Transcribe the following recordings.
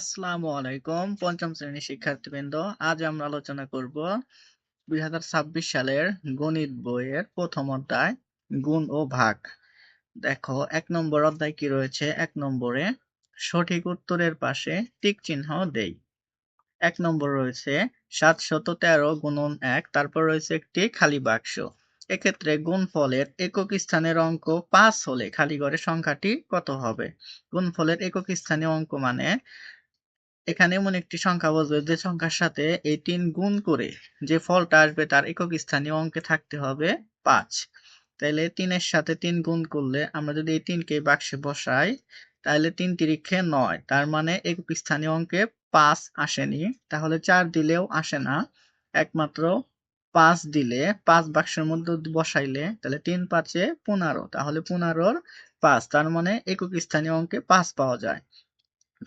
আসসালামু আলাইকুম পঞ্চম শ্রেণীর শিক্ষার্থীবৃন্দ। আজ আমরা আলোচনা করব 2026 সালের গণিত বইয়ের প্রথম অধ্যায় গুণ ও ভাগ। দেখো 1 নম্বর অধ্যায় কি রয়েছে। 1 নম্বরে সঠিক উত্তরের পাশে টিক চিহ্ন দেই। 1 নম্বর রয়েছে 713 গুণন 1, তারপর রয়েছে একটি খালি বাক্স। এক্ষেত্রে গুণফলের একক স্থানের অঙ্ক 5 হলে খালি ঘরের সংখ্যাটি কত হবে? গুণফলের একক স্থানীয় অঙ্ক মানে এখানে এমন একটি সংখ্যা বসবে যে সংখ্যার সাথে এই 3 গুণ করে যে ফলটা আসবে তার একক স্থানীয় অঙ্কে থাকতে হবে 5। তাহলে 3 এর সাথে 3 গুণ করলে আমরা যদি এই 3 কে বাক্সে বসাই তাহলে 3 তিরিক্ষে 9, তার মানে একক স্থানীয় অঙ্কে 5 আসেনি। তাহলে 4 দিলেও আসে না, একমাত্র 5 দিলে 5 বাক্সের মধ্যে বসাইলে তাহলে 3 5 15, তাহলে 15 5, তার মানে একক স্থানীয় অঙ্কে 5 পাওয়া যায়।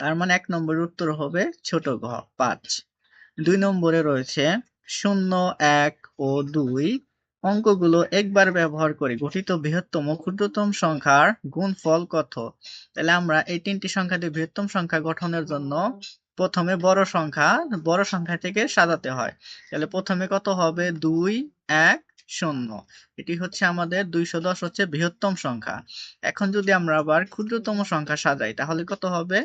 তার মানে 1 নম্বরের উত্তর হবে ছোট ঘ 5। 2 নম্বরে রয়েছে 0, 1 ও 2 অঙ্কগুলো একবার ব্যবহার করে গঠিত বৃহত্তম ক্ষুদ্রতম সংখ্যার গুণফল কত? তাহলে আমরা এই তিনটি সংখ্যা দিয়ে বৃহত্তম সংখ্যা গঠনের জন্য প্রথমে বড় সংখ্যা থেকে সাজাতে হয়। তাহলে প্রথমে কত হবে? 2, 1, 0। এটি হচ্ছে আমাদের 210 হচ্ছে বৃহত্তম সংখ্যা। এখন যদি আমরা আবার ক্ষুদ্রতম সংখ্যা সাজাই তাহলে কত হবে?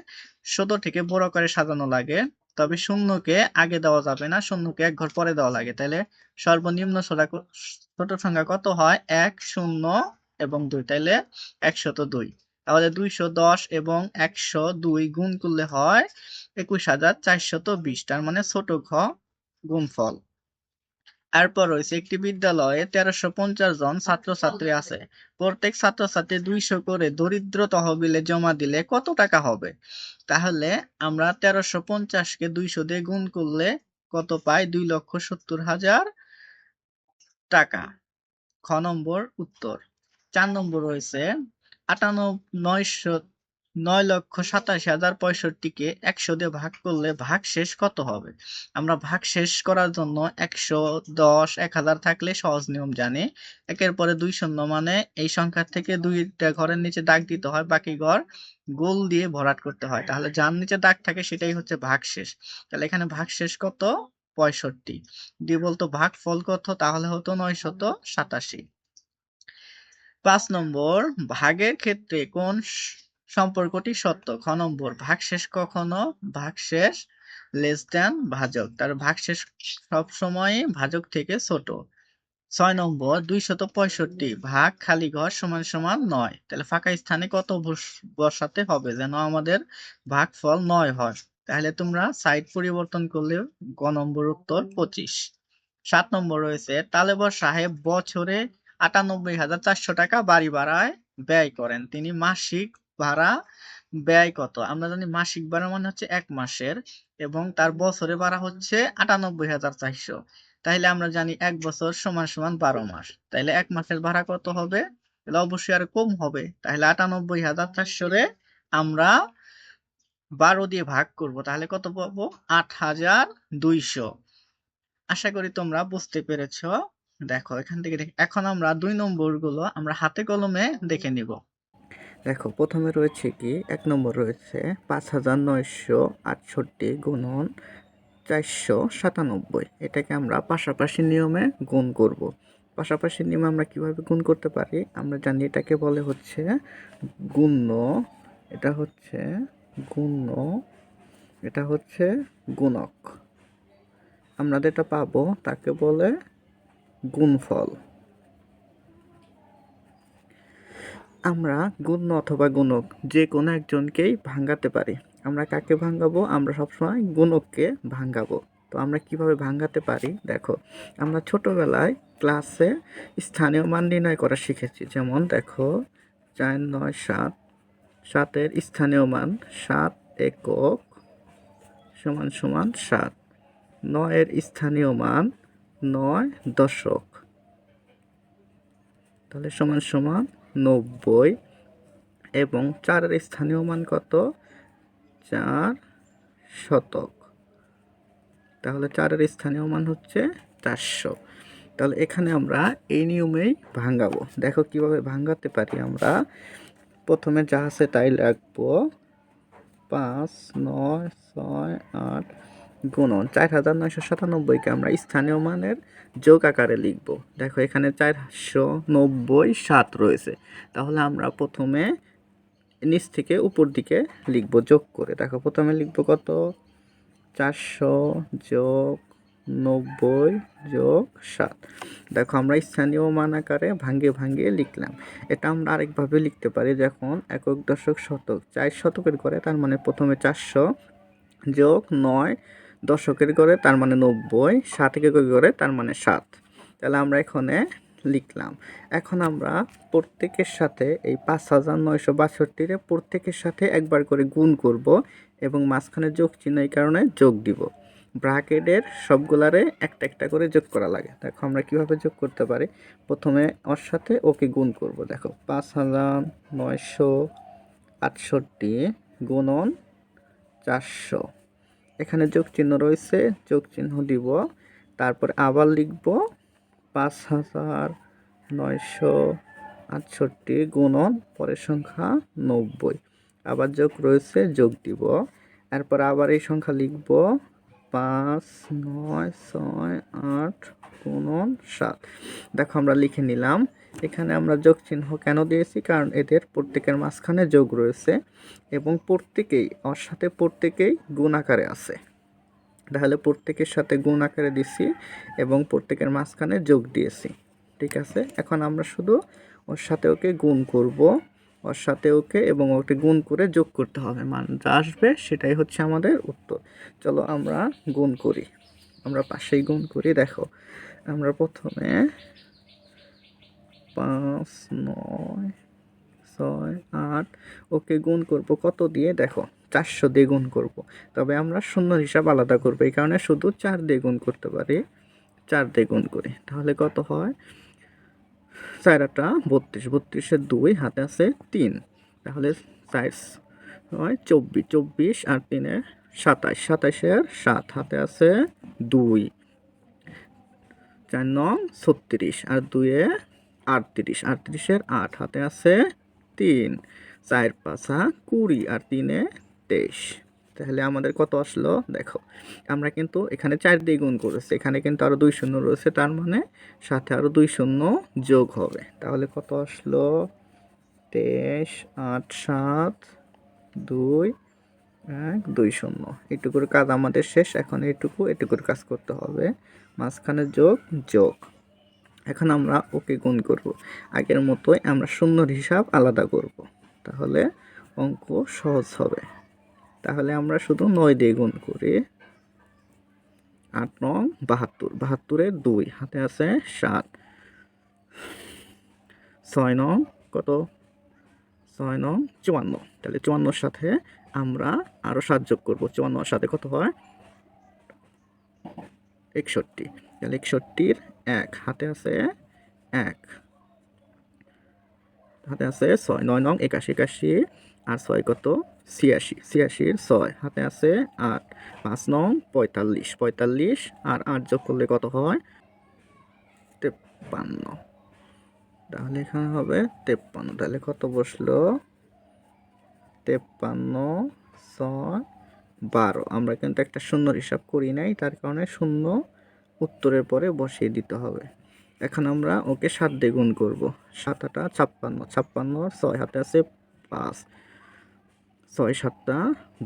ছোট থেকে বড় করে সাজানো লাগে, তবে শূন্যকে আগে দেওয়া যাবে না, শূন্যকে এক ঘর পরে দেওয়া লাগে। তাহলে সর্বনিম্ন ছোট সংখ্যা কত হয়? 1, 0 এবং 2, তাইলে 102। তাহলে 210 এবং 102 গুণ করলে হয় 21420, তার মানে ছোট ঘ গুণফল। এরপর রয়েছে একটি বিদ্যালয়ে 1350 জন ছাত্রছাত্রী আছে। প্রত্যেক ছাত্রছাত্রী 200 করে দরিদ্র তহবিলে জমা দিলে কত টাকা হবে? তাহলে আমরা 1350 কে 200 দিয়ে গুণ করলে কত পাই? 2,70,000 টাকা। খ নম্বর উত্তর। 4 নম্বর রয়েছে 9,87,065 কে 100 দিয়ে ভাগ করলে ভাগশেষ কত হবে? আমরা ভাগশেষ করার জন্য 110, 1000 থাকলে সহজ নিয়ম জানি। একের পরে 2 শূন্য মানে এই সংখ্যা থেকে 2টা ঘরের নিচে দাগ দিতে হয়, বাকি ঘর গোল দিয়ে ভরাট করতে হয়। তাহলে যার নিচে দাগ থাকে সেটাই হচ্ছে ভাগশেষ। তাহলে এখানে ভাগশেষ কত? 65। যদি বলতো ভাগফল কত তাহলে হতো 987। 5 নম্বর ভাগের ক্ষেত্রে কোন সম্পর্কটি সত্য? খ নম্বর ভাগশেষ কখনো ভাগশেষ লেস দ্যান ভাজক, তার ভাগশেষ সবসময় ভাজক থেকে ছোট। 6 নম্বর 265 ভাগ খালি ঘর সমান সমান 9, তাহলে ফাঁকা স্থানে কত বসাতে হবে যেন আমাদের ভাগফল 9 হয়? তাহলে তোমরা সাইড পরিবর্তন করলে গ নম্বর উত্তর 25। 7 নম্বর রয়েছে তালেবর সাহেব বছরে 98,400 টাকা বাড়ি ভাড়ায় ব্যয় করেন, তিনি মাসিক ভাড়া ব্যয় কত? আমরা জানি মাসিক ভাড়া মানে হচ্ছে 1 মাসের, এবং তার বছরে ভাড়া হচ্ছে 98,400। তাইলে আমরা জানি 1 বছর সমান সমান 12 মাস। তাইলে 1 মাসের ভাড়া কত হবে? তাহলে অবশ্যই আর কম হবে। তাহলে 98,400 রে আমরা 12 দিয়ে ভাগ করব, তাহলে কত পাবো? 8,200। আশা করি তোমরা বুঝতে পেরেছ। দেখো এখান থেকে এখন আমরা 2 নম্বর গুলো আমরা হাতে কলমে দেখে নিব। দেখো প্রথমে রয়েছে কি 1 নম্বর রয়েছে 5,968 গুণন 497, এটাকে আমরা পাশাপাশি নিয়মে গুণ করব। পাশাপাশি নিয়মে আমরা কিভাবে গুণ করতে পারি? আমরা জানি এটাকে বলে হচ্ছে গুণ্য, এটা হচ্ছে গুণ্য, এটা হচ্ছে গুণক। আমরা যেটা পাবো তাকে বলে গুণফল। আমরা গুণ্য অথবা গুণক যে কোনো একজনকেই ভাঙাতে পারি। আমরা কাকে ভাঙাবো? আমরা সবসময় গুণককে ভাঙাবো। তো আমরা কিভাবে ভাঙাতে পারি? দেখো আমরা ছোটবেলায় ক্লাসে স্থানীয় মান নির্ণয় করা শিখেছি। যেমন দেখো 4, 9, 7, 7-এর স্থানীয় মান 7 একক সমান সমান 7, 9-এর স্থানীয় মান 9 দশক, তাহলে সমান সমান 90, এবং 4-এর স্থানীয় মান কত? 4 শতক, তাহলে 4-এর স্থানীয় মান হচ্ছে 400। তাহলে এখানে আমরা এই নিয়মেই ভাঙাবো। দেখো কিভাবে ভাঙাতে পারি। আমরা প্রথমে যা আছে তাই লিখবো, 5, 9, 6, 8 গুণন 4997কে আমরা স্থানীয় মানের যোগ আকারে লিখব। দেখো এখানে 490 রয়েছে, তাহলে আমরা প্রথমে নিচ থেকে উপর দিকে লিখব যোগ করে। দেখো প্রথমে লিখব কত, 400 যোগ 90 যোগ 7। দেখো আমরা স্থানীয় মান আকারে ভাঙ্গিয়ে লিখলাম। এটা আমরা আরেকভাবে লিখতে পারি, যখন একক দশক শতক 4 শতকের করে, তার মানে প্রথমে 400 যোগ 9 দশকের করে, তার মানে 90, 7 এককের করে, তার মানে 7। তাহলে আমরা এখানে লিখলাম। এখন আমরা প্রত্যেকের সাথে এই 5962 প্রত্যেকের সাথে একবার করে গুণ করব এবং মাঝখানে যোগ চিহ্ন এই কারণে যোগ দিব। ব্র্যাকেটের সবগুলারে একটা একটা করে যোগ করা লাগে। দেখো আমরা কিভাবে যোগ করতে পারি, প্রথমে ওর সাথে ওকে গুণ করব। দেখো 5968 গুণন 400, এখানে যোগ চিহ্ন রয়েছে, যোগ চিহ্ন দিব। তারপর আবার লিখব 5968 গুণন পরের সংখ্যা 90, আবার যোগ রয়েছে, যোগ দিব। এরপর আবার এই সংখ্যা লিখব 5968 গুণন 7। দেখো আমরা লিখে নিলাম। এখানে আমরা যোগ চিহ্ন কেন দিয়েছি, কারণ এদের প্রত্যেকের মাঝখানে যোগ রয়েছে এবং ওর সাথে প্রত্যেকেই গুণ আকারে আছে। তাহলে প্রত্যেকের সাথে গুণ আকারে দিছি এবং প্রত্যেকের মাঝখানে যোগ দিয়েছি। ঠিক আছে, এখন আমরা শুধু ওর সাথে ওকে গুণ করব, ওর সাথে ওকে এবং ওকে গুণ করে যোগ করতে হবে। মান যা আসবে সেটাই হচ্ছে আমাদের উত্তর। চলো আমরা গুণ করি, আমরা পাশেই গুণ করি। দেখো আমরা প্রথমে 5, 9, 6, 8 ওকে গুণ করব কত দিয়ে, দেখো 400 দিয়ে গুণ করব। তবে আমরা শূন্য হিসাব আলাদা করব, এই কারণে শুধু 4 দিয়ে গুণ করতে পারি। 4 দিয়ে গুণ করি, তাহলে কত হয়, 4 8 32, 32-এর 2 হাতে আছে 3, তাহলে 4 হয় 24, 24 আর 3-এ 27, 27-এর 7 হাতে আছে 2, 4 9 36 আর 2-এ 38, 38-এর 8 হাতে আছে 3, 4 5 20 আর 3-এ 23। তাহলে আমাদের কত আসলো, দেখো আমরা কিন্তু এখানে 4 দিয়ে গুণ করেছি, এখানে কিন্তু আরো 2 শূন্য রয়েছে, তার মানে সাথে আরো 2 শূন্য যোগ হবে। তাহলে কত আসলো, 23 8 7 2 1 2 শূন্য। এইটুকুর কাজ আমাদের শেষ। এখন এটুকুর কাজ করতে হবে, মাঝখানে যোগ। এখন আমরা ওকে গুণ করব, আগের মতোই আমরা শূন্যর হিসাব আলাদা করব, তাহলে অঙ্ক সহজ হবে। তাহলে আমরা শুধু 9 দিয়ে গুণ করি। 8 9 72, 72-এর 2 হাতে আছে 7, 6 9 কত, 6 9 54, তাহলে 54-এর সাথে আমরা আরো 7 যোগ করব। 54-এর সাথে কত হয়, 61, তাহলে 61-এর 1 হাতে আছে 1, হাতে আছে 6, 9 9 81, 81 আর 6 কত, 86, 86-এর 6 হাতে আছে 8, 5 9 45, 45 আর 8 যোগ করলে কত হয়, 53, তাহলে এখানে হবে 53। তাহলে কত বসলো, 53 6 12। আমরা কিন্তু একটা শূন্যর হিসাব করি নাই, তার কারণে শূন্য উত্তরের পরে বসিয়ে দিতে হবে। এখন আমরা ওকে 7 দিয়ে গুণ করব। 7 8 56, 56 6 হাতে আছে 5, 6 7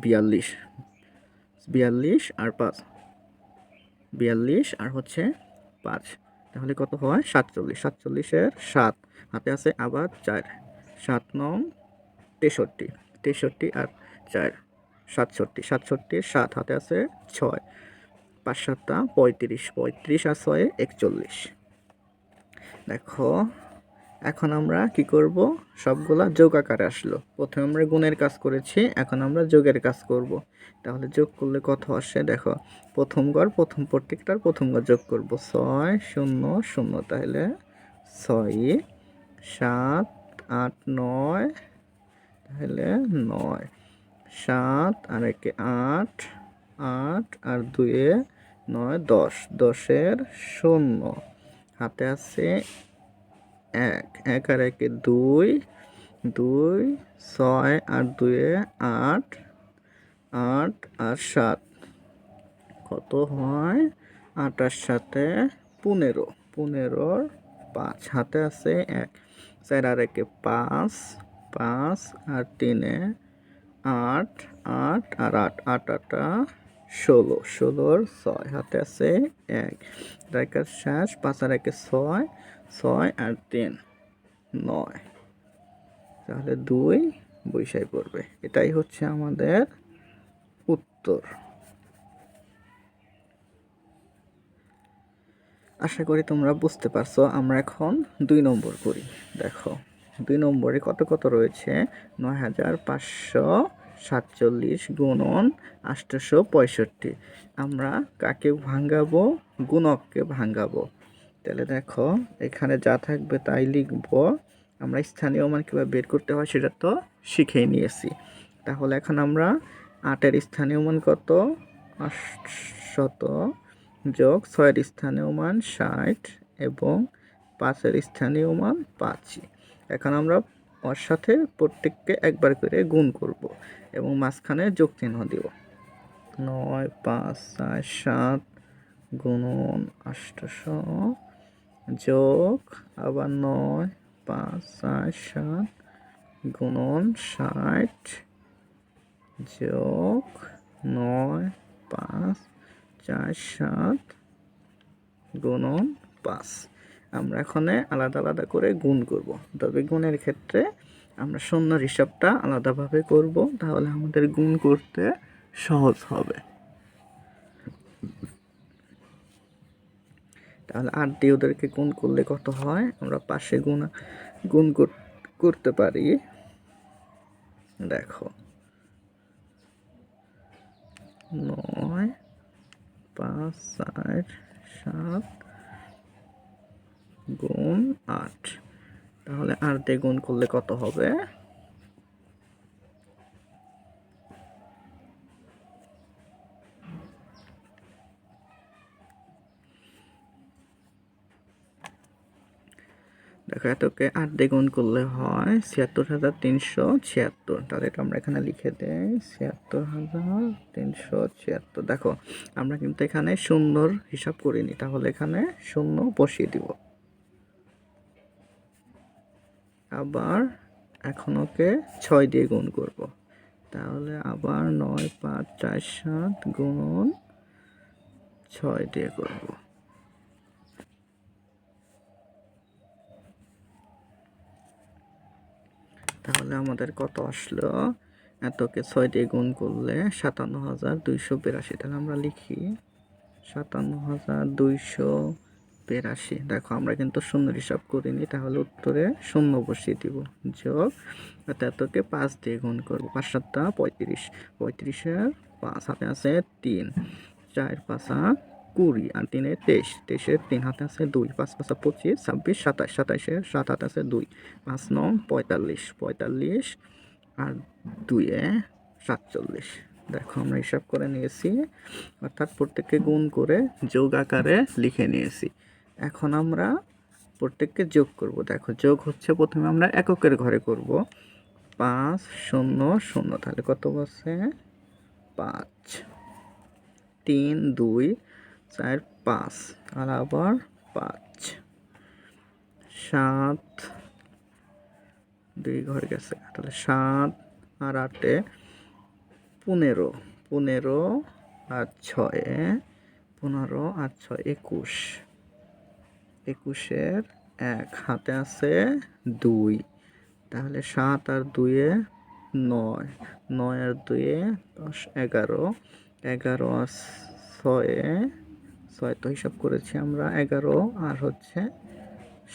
42, 42 আর 5 42 আর হচ্ছে 5, তাহলে কত হয়, 47, 47-এর 7 হাতে আছে আবার 4, 7 9 63, 63 আর 4 67, 67-এর 7 হাতে আছে 6, 5 7 35, 35 আর 6 41। দেখো এখন আমরা কি করব, সবগুলা যোগ আকারে আসলো। প্রথমে আমরা গুণের কাজ করেছি, এখন আমরা যোগের কাজ করব। তাহলে যোগ করলে কত আসে, দেখো প্রত্যেকটার প্রথম ঘর যোগ করব, 6 0 0, তাহলে 6 7 8 9, তাহলে 9 7 আর 1 8, 8 আর 2 9 10, 10-এর 0 হাতে আছে 1, 1 আর 1 2, 2 6 আর 2 8, 8 আর 7 কত হয়? 8 আর 7 15, 15 5 হাতে আছে 1, 4 আর 1 5, 5 আর 3 8, 8 আর 8, 8 8 16, 16 6 হাতে আছে 1, রাইকার শেষ 5 আর 1 6, 6 আর 3 9, তাহলে 2 বৈশাই পড়বে। এটাই হচ্ছে আমাদের উত্তর। আশা করি তোমরা বুঝতে পারছো। আমরা এখন 2 নম্বর করি। দেখো 2 নম্বরে কত কত রয়েছে? 9547 গুণন 865। আমরা কাকে ভাঙাবো? গুণককে ভাঙাবো। তাহলে দেখো এখানে যা থাকবে তাই লিখবো। আমরা স্থানীয় মান কীভাবে বের করতে হয় সেটা তো শিখেই নিয়েছি। তাহলে এখন আমরা 8-এর স্থানীয় মান কত? 800 যোগ 6-এর স্থানীয় মান 60 এবং 5-এর স্থানীয় মান 5। এখন আমরা ওর সাথে প্রত্যেককে একবার করে গুণ করব এবং মাঝখানে যোগ চিহ্ন দিব। 9 5 4 7 গুণন 800 যোগ আবার 9 5 4 7 গুণন 60 যোগ 9 5 4 7 গুণন 5। আমরা এখানে আলাদা আলাদা করে গুণ করব। তবে গুণের ক্ষেত্রে আমরা শূন্যর হিসাবটা আলাদাভাবে করব, তাহলে আমাদের গুণ করতে সহজ হবে। তাহলে 8 দিয়ে ওদেরকে গুণ করলে কত হয়? আমরা পাশে গুণ করতে পারি। দেখো 9 5 4 7 গুণ 8। তাহলে 8 দিয়ে গুণ করলে কত হবে? দেখো এতকে 8 দিয়ে গুণ করলে হয় 76,376। তাহলে এটা আমরা এখানে লিখে দেই 76,376। দেখো আমরা কিন্তু এখানে শূন্যর হিসাব করিনি, তাহলে এখানে শূন্য বসিয়ে দিব। আবার এখন ওকে 6 দিয়ে গুণ করব। তাহলে আবার 9 5 4 7 গুণ 6 দিয়ে করব। তাহলে আমাদের কত আসলো? এতকে 6 দিয়ে গুণ করলে 57,282। তাহলে আমরা লিখি 57,282। দেখো আমরা কিন্তু শূন্য হিসাব করিনি, তাহলে উত্তরে শূন্য বসিয়ে দিব। যোগ এতকে 5 দিয়ে গুণ করবো। 5 7 35, 35-এর 5 হাতে আছে 3, 4 5 20 আর 3 23, 23-এর 3 হাতে আছে 2, 5 5 25, 26 27, 27-এর 7 হাতে আছে 2, 5 9 45, 45 আর 2 47। দেখো আমরা হিসাব করে নিয়েছি, অর্থাৎ প্রত্যেককে গুণ করে যোগ আকারে লিখে নিয়েছি। এখন আমরা প্রত্যেককে যোগ করব। দেখো যোগ হচ্ছে প্রথমে আমরা এককের ঘরে করব। 5 0 0, তাহলে কত বসে? 5 3 2 4 5 আর আবার 5 7 2 ঘরে গেছে, তাহলে 7 আর 8 15, 15 আর 6 15 আর 6 21, 21-এর 1 হাতে আছে 2, তাহলে 7 আর 2 9, 9 আর 2 10 11, 11 আর 6 6 তো হিসাব করেছি আমরা 11 আর হচ্ছে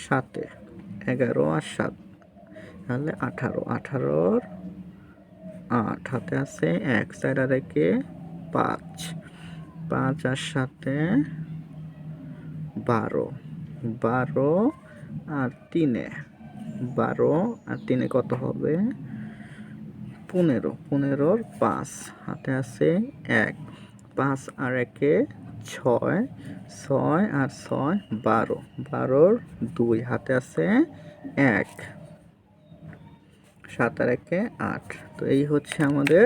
7, 11 আর 7 তাহলে 18, 18-র 8 হাতে আছে 1, 4 আর 1 5, 5 আর 7 12, 12 আর 3 12 আর 3 কত হবে? 15, 15-র 5 হাতে আছে 1, 5 আর 1 6, 6 আর 6 12, 12-র 2 হাতে আছে 1, 7 আর 1 8। তো এই হচ্ছে আমাদের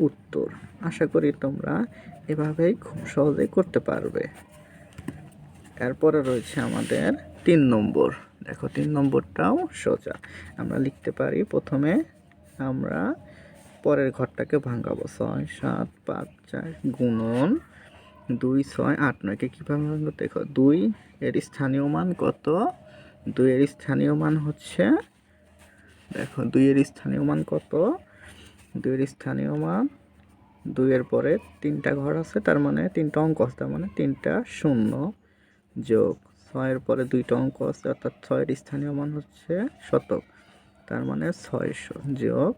উত্তর। আশা করি তোমরা এভাবেই খুব সহজেই করতে পারবে। এরপরে রয়েছে আমাদের 3 নম্বর। দেখো 3 নম্বরটাও সোজা। আমরা লিখতে পারি, প্রথমে আমরা পরের ঘরটাকে ভাঙাবো। 6 7 5 4 গুণন 2 6 8 9 কে কীভাবে ভাঙবো? দেখো 2 এর স্থানীয় মান কত? 2 এর স্থানীয় মান হচ্ছে, দেখো 2 এর স্থানীয় মান কত? 2 এর স্থানীয় মান 2 এর পরে 3টা ঘর আছে, তার মানে 3টা অঙ্ক আছে, তার মানে 3টা শূন্য, যোগ 6 এর পরে 2টা অঙ্ক আছে, অর্থাৎ 6 এর স্থানীয় মান হচ্ছে শতক, তার মানে 600, যোগ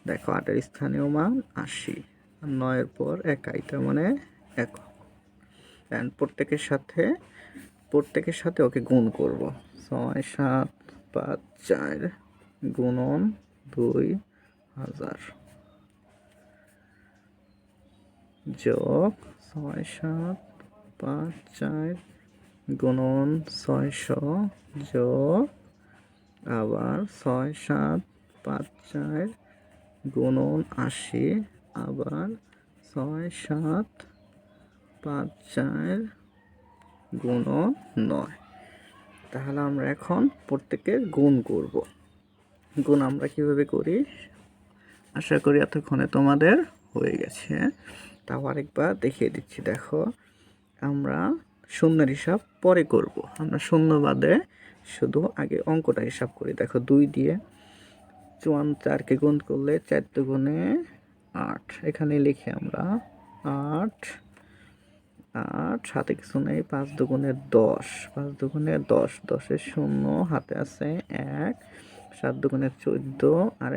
দেখো 8 এর স্থানীয় মান 80, আর 9 এর পর একাই, তার মানে একক। অ্যান্ড প্রত্যেকের সাথে ওকে গুণ করব। 6 7 5 4 গুণন 2000 যোগ 6 7 5 4 গুণন 600 যোগ আবার 6 7 5 4 গুণন 80 আবার 6 7 5 4 গুণন 9। তাহলে আমরা এখন প্রত্যেকের গুণ করব। গুণ আমরা কিভাবে করি আশা করি এতক্ষণে তোমাদের হয়ে গেছে, তাও আরেকবার দেখিয়ে দিচ্ছি। দেখো আমরা শূন্যের হিসাব পরে করব, আমরা শূন্য বাদে শুধু আগে অঙ্কটা হিসাব করি। দেখো 2 দিয়ে 4কে গুণ করলে 4 দুগুণে 8, এখানে লিখি আমরা 8 8, হাতে কিছু নেই, 5 দুগুণে 10, 5 দুগুণে 10, 10-এর শূন্য, হাতে আছে 1, 7 দুগুণে 14, আর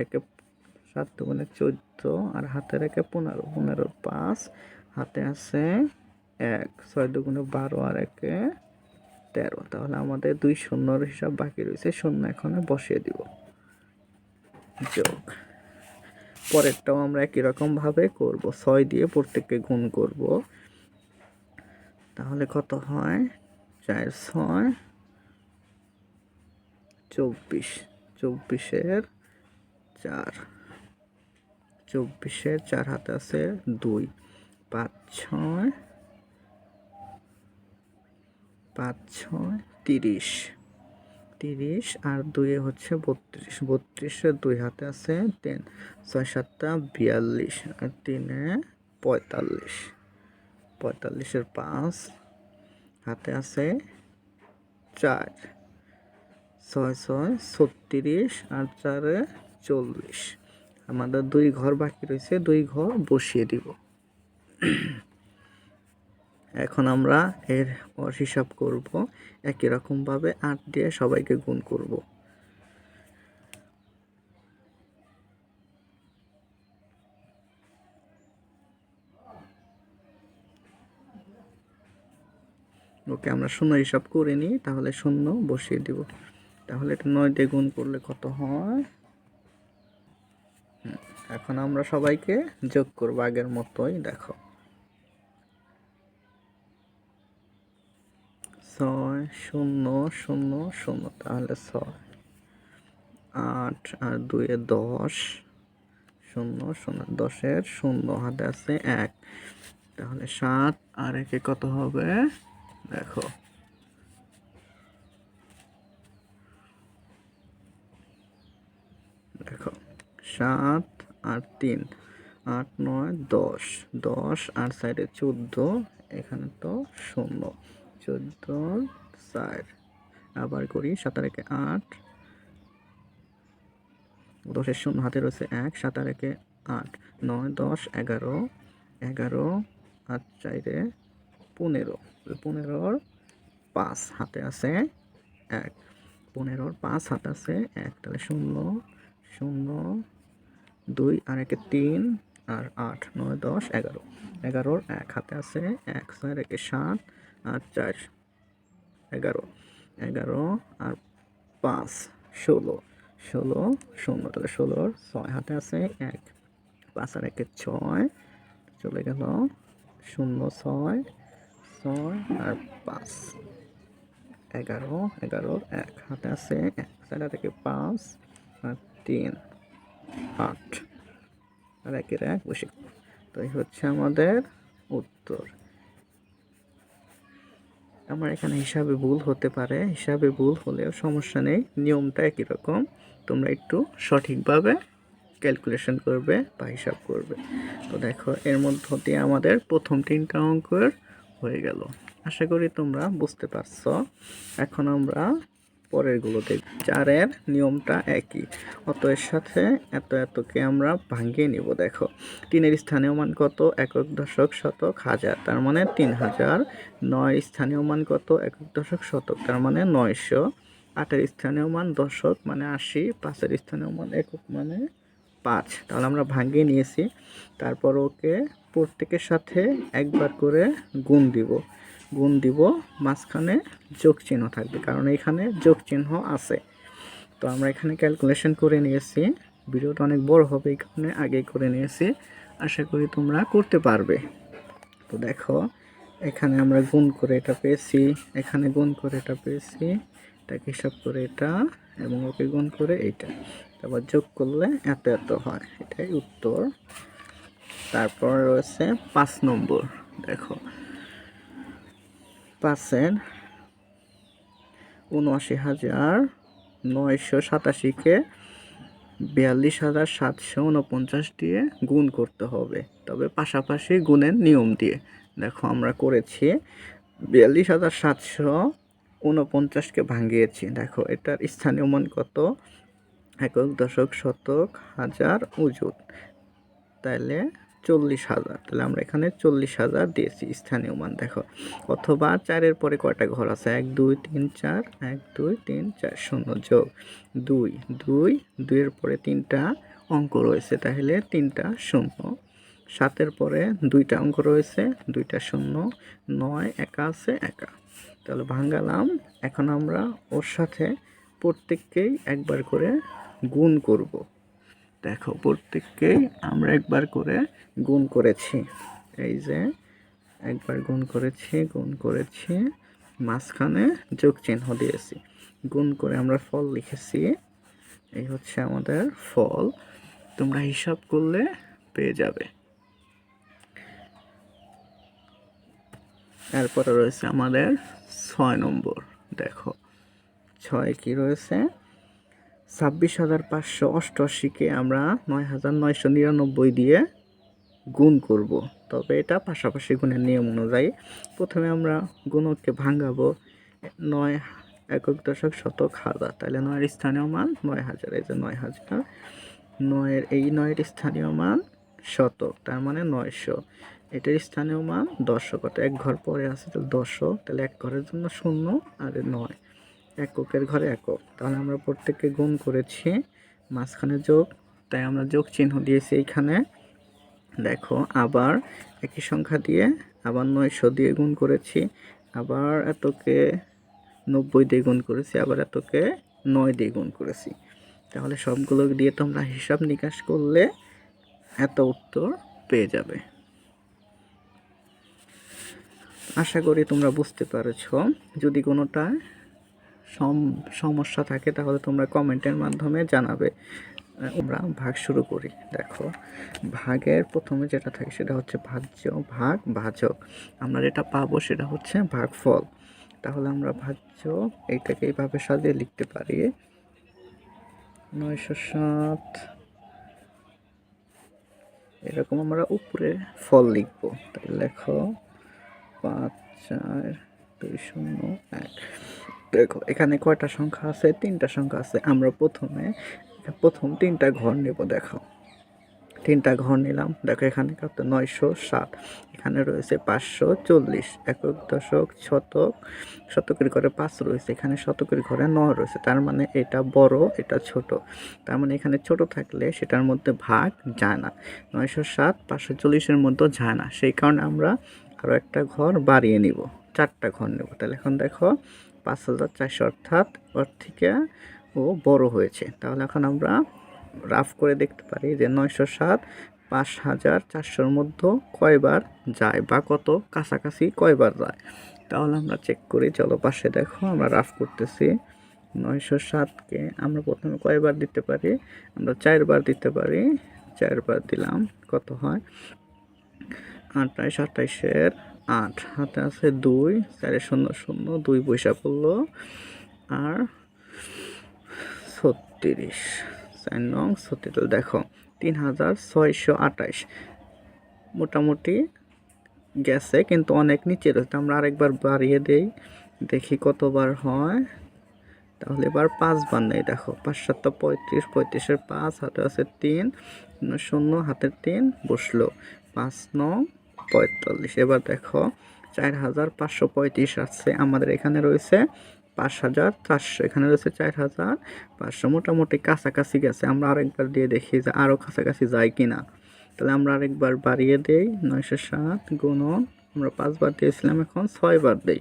7 দুগুণে 14, আর হাতে রেখে 15, 15 5, হাতে আছে 1, 6 দুগুণে 12, আর 1-এ 13। তাহলে আমাদের 2 শূন্যর হিসাব বাকি রয়েছে, শূন্য এখানে বসিয়ে দিব, যোগ পরেরটাও আমরা একই রকম ভাবে করব। 6 দিয়ে প্রত্যেককে গুণ করব, তাহলে কত হয়? 4 6 24, 24-এর 4, 24-এর 4, হাতে আছে 2, 5 6 30, 30 আর 2 হচ্ছে 32, 32-এর 2, হাতে আছে 3, 6 7 42, আর 3-এ 45, 45-এর 5, হাতে আছে 4, 6 6 36, আর 4-এ 40। আমাদের 2 ঘর বাকি রয়েছে, 2 ঘর বসিয়ে দিব। এখন আমরা এর হিসাব করব একই রকমভাবে 8 দিয়ে সবাইকে গুণ করব। ওকে আমরা শূন্য হিসাব করে নিই, তাহলে শূন্য বসিয়ে দিব। তাহলে এটা 9 দিয়ে গুণ করলে কত হয়? এখন আমরা সবাইকে যোগ করব আগের মতোই। দেখো 6 0 0 0, তাহলে 6, 8 আর 2 এ 10, 0 0, 10-এর 0, হাতে আছে 1, তাহলে 7 আর 1-এ কত হবে? দেখো 7 আর 3, 8 9 10, 10 আর সাইডে 14, এখানে তো 0, 14 4, আবার করি 7 আর 1-এ 8, 10-এর 0, হাতে রয়েছে 1, 7 আর 1-এ 8, 9 10 11, 11 আর 4-এ 15, 15-র 5, হাতে আছে 1, 15-র 5, হাতে আছে 1, তাহলে 0 0 2 আর 1-এ 3, আর 8 9 10 11, 11-র 1, হাতে আছে 1, 6 আর 1-এ 7, আর 4 11, 11 আর 5 16, 16 0, তাহলে 16-র 6, হাতে আছে 1, 5 আর 1-এ 6, চলে গেল 0 6 6 আর 5 11, 11-র 1, হাতে আছে 1, 4 আর 1-এ 5, আর 3 8, আর 1-এর 1 বসে। তো এই হচ্ছে আমাদের উত্তর। আমার এখানে হিসাবে ভুল হতে পারে, হিসাবে ভুল হলেও সমস্যা নেই, নিয়মটা একই রকম। তোমরা একটু সঠিকভাবে ক্যালকুলেশন করবে বা হিসাব করবে। তো দেখো এর মধ্য দিয়ে আমাদের প্রথম 3টা অঙ্কের হয়ে গেল। আশা করি তোমরা বুঝতে পারছো। এখন আমরা পরেরগুলো দেখব। 4-এর নিয়মটা একই, অত এর সাথে এত এতকে আমরা ভাঙিয়ে নিব। দেখো 3-এর স্থানীয় মান কত, একক দশক শতক হাজার, তার মানে 3000। 9-এর স্থানীয় মান কত, একক দশক শতক, তার মানে 900। 8-এর স্থানীয় মান দশক মানে 80। 5-এর স্থানীয় মান একক মানে 5। তাহলে আমরা ভাঙিয়ে নিয়েছি। তারপর ওকে প্রত্যেকের সাথে একবার করে গুণ দিব, মাঝখানে যোগ চিহ্ন থাকবে, কারণ এখানে যোগ চিহ্ন আছে। তো আমরা এখানে ক্যালকুলেশন করে নিয়েছি। ভিডিওটা অনেক বড় হবে এই কারণে আগেই করে নিয়েছি। আশা করি তোমরা করতে পারবে। তো দেখো এখানে আমরা গুণ করে এটা পেয়েছি, এখানে গুণ করে এটা পেয়েছি, এটাকে হিসাব করে এটা, এবং ওকে গুণ করে এইটা, তারপর যোগ করলে এত এত হয়, এটাই উত্তর। তারপর রয়েছে 5 নম্বর। দেখো 5-এর ৭৯,৯87কে ৪২,৭৪৯ দিয়ে গুণ করতে হবে, তবে পাশাপাশি গুণের নিয়ম দিয়ে। দেখো আমরা করেছি ৪২,৭৪৯কে ভাঙিয়েছি। দেখো এটার স্থানীয় মান কত, একক দশক শতক হাজার অযুত, তাইলে ৪০,০০০। তাহলে আমরা এখানে ৪০,০০০ দিয়েছি স্থানীয় মান। দেখো অথবা 4-এর পরে কয়টা ঘর আছে, 1 2 3 4, 1 2 3 4, 0 যোগ 2 2, 2-এর পরে 3টা অঙ্ক রয়েছে, তাহলে 3টা 0। 7-এর পরে 2টা অঙ্ক রয়েছে, 2টা 0। 9 একা আছে, একা। তাহলে ভাঙালাম। এখন আমরা ওর সাথে প্রত্যেককেই একবার করে গুণ করব। দেখো প্রত্যেককেই আমরা একবার করে গুণ করেছি, এই যে একবার গুণ করেছি, মাঝখানে যোগ চিহ্ন দিয়েছি, গুণ করে আমরা ফল লিখেছি। এই হচ্ছে আমাদের ফল, তোমরা হিসাব করলে পেয়ে যাবে। এরপরে রয়েছে আমাদের 6 নম্বর। দেখো 6 কি রয়েছে, ২৬,৫৮৮কে আমরা ৯,৯৯৯ দিয়ে গুণ করব, তবে এটা পাশাপাশি গুণের নিয়ম অনুযায়ী। প্রথমে আমরা গুণককে ভাঙাবো, 9 একক দশক শতক হাজার, তাহলে 9-এর স্থানীয় মান ৯,০০০, এই যে ৯,০০০। 9-এর এই 9-এর স্থানীয় মান শতক, তার মানে ৯০০। এটার স্থানীয় মান দশক, অর্থাৎ এক ঘর পরে আছে, তাহলে দশক, তাহলে এক ঘরের জন্য 0 আর 9, এককের ঘরে একক। তাহলে আমরা প্রত্যেককে গুণ করেছি, মাঝখানে যোগ, তাই আমরা যোগ চিহ্ন দিয়েছি এইখানে। দেখো আবার একই সংখ্যা দিয়ে আবার 900 দিয়ে গুণ করেছি, আবার এতকে 90 দিয়ে গুণ করেছি, আবার এতকে 9 দিয়ে গুণ করেছি। তাহলে সবগুলো দিয়ে তোমরা হিসাব নিকাশ করলে এত উত্তর পেয়ে যাবে। আশা করি তোমরা বুঝতে পেরেছো। যদি কোনোটা সমস্যা থাকে তাহলে তোমরা কমেন্টের মাধ্যমে জানাবে। আমরা ভাগ শুরু করি। দেখো ভাগের প্রথমে যেটা থাকে সেটা হচ্ছে ভাজ্য, ভাগ, ভাজক। আমরা যেটা পাবো সেটা হচ্ছে ভাগফল। তাহলে আমরা ভাজ্য এইটাকে এইভাবে সাজিয়ে লিখতে পারি, 907। এরকম আমরা উপরে ফল লিখব। তাহলে লেখো 5 4 2 0 1। দেখো এখানে কয়টা সংখ্যা আছে, 3টা সংখ্যা আছে। আমরা প্রথম 3টা ঘর নেব। দেখো 3টা ঘর নিলাম। দেখো এখানে কত, 907, এখানে রয়েছে 540, একক দশক শতক, শতকের ঘরে 5 রয়েছে, এখানে শতকের ঘরে 9 রয়েছে, তার মানে এটা বড়, এটা ছোট। তার মানে এখানে ছোট থাকলে সেটার মধ্যে ভাগ যায় না, 907 540-এর মধ্যে যায় না, সেই কারণে আমরা আরও একটা ঘর বাড়িয়ে নিব, 4টা ঘর নেব। তাহলে এখন দেখো 5400, অর্থাৎ ওর থেকে ও বড় হয়েছে। তাহলে এখন আমরা রাফ করে দেখতে পারি যে 907 5400-র মধ্যে কয়বার যায় বা কত কাছাকাছি কয়বার যায়। তাহলে আমরা চেক করি, চলো পাশে দেখো আমরা রাফ করতেছি। 907কে আমরা প্রথমে কয়বার দিতে পারি, আমরা 4বার দিতে পারি। 4বার দিলাম, কত হয় 28, 28-এর 8, হাতে আছে 2, 4 শূন্য শূন্য, 2 পয়সা পড়লো। আর 36, 4 নং 36। দেখো 3628 মোটামুটি গেছে, কিন্তু অনেক নিচে রয়েছে। আমরা আরেকবার বাড়িয়ে দেই, দেখি কতবার হয়। তাহলে এবার 5 বার নেই। দেখো 5 7 35, 35-এর 5, হাতে আছে 3, 0 হাতের 3 বসলো, 5 9 45। এবার দেখো 4535 আসছে, আমাদের এখানে রয়েছে 5400, এখানে রয়েছে 4500, মোটামুটি কাছাকাছি গেছে। আমরা আরেকবার দিয়ে দেখি যে আরও কাছাকাছি যায় কিনা। তাহলে আমরা আরেকবার বাড়িয়ে দেই, 907 গুণন, আমরা 5 বার দিয়েছিলাম, এখন 6 বার দেই।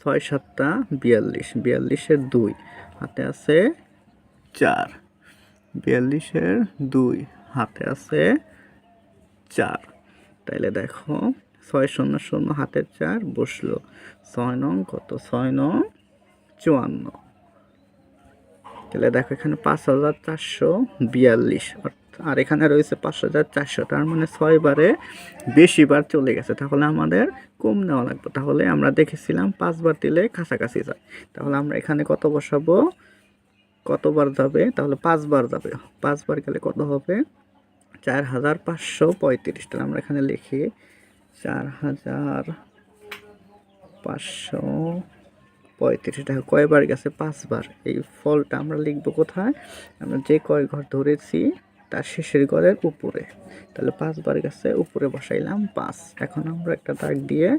6 7 42, 42-এর 2, হাতে আছে 4, 42-এর 2, হাতে আছে 4। তাইলে দেখো 6 0 0, হাতের 4 বসলো, 6 নং কত, 6 নং 54। তাহলে দেখো এখানে 5442, আর এখানে রয়েছে 5400, তার মানে 6 বারে বেশি বার চলে গেছে। তাহলে আমাদের কম নেওয়া লাগবে। তাহলে আমরা দেখেছিলাম 5 বার দিলে কাছাকাছি যায়। তাহলে আমরা এখানে কত বসাবো, কতবার যাবে, তাহলে 5 বার যাবে। 5 বার গেলে কত হবে, 4535। তাহলে আমরা এখানে লিখি 4535। এটা কয়বার গেছে, 5 বার। এই ফলটা আমরা লিখবো কোথায়, আমরা যে কয় ঘর ধরেছি তার শেষের ঘরের উপরে। তাহলে 5 বার গেছে, উপরে বসাইলাম 5। এখন আমরা একটা দাগ দিয়ে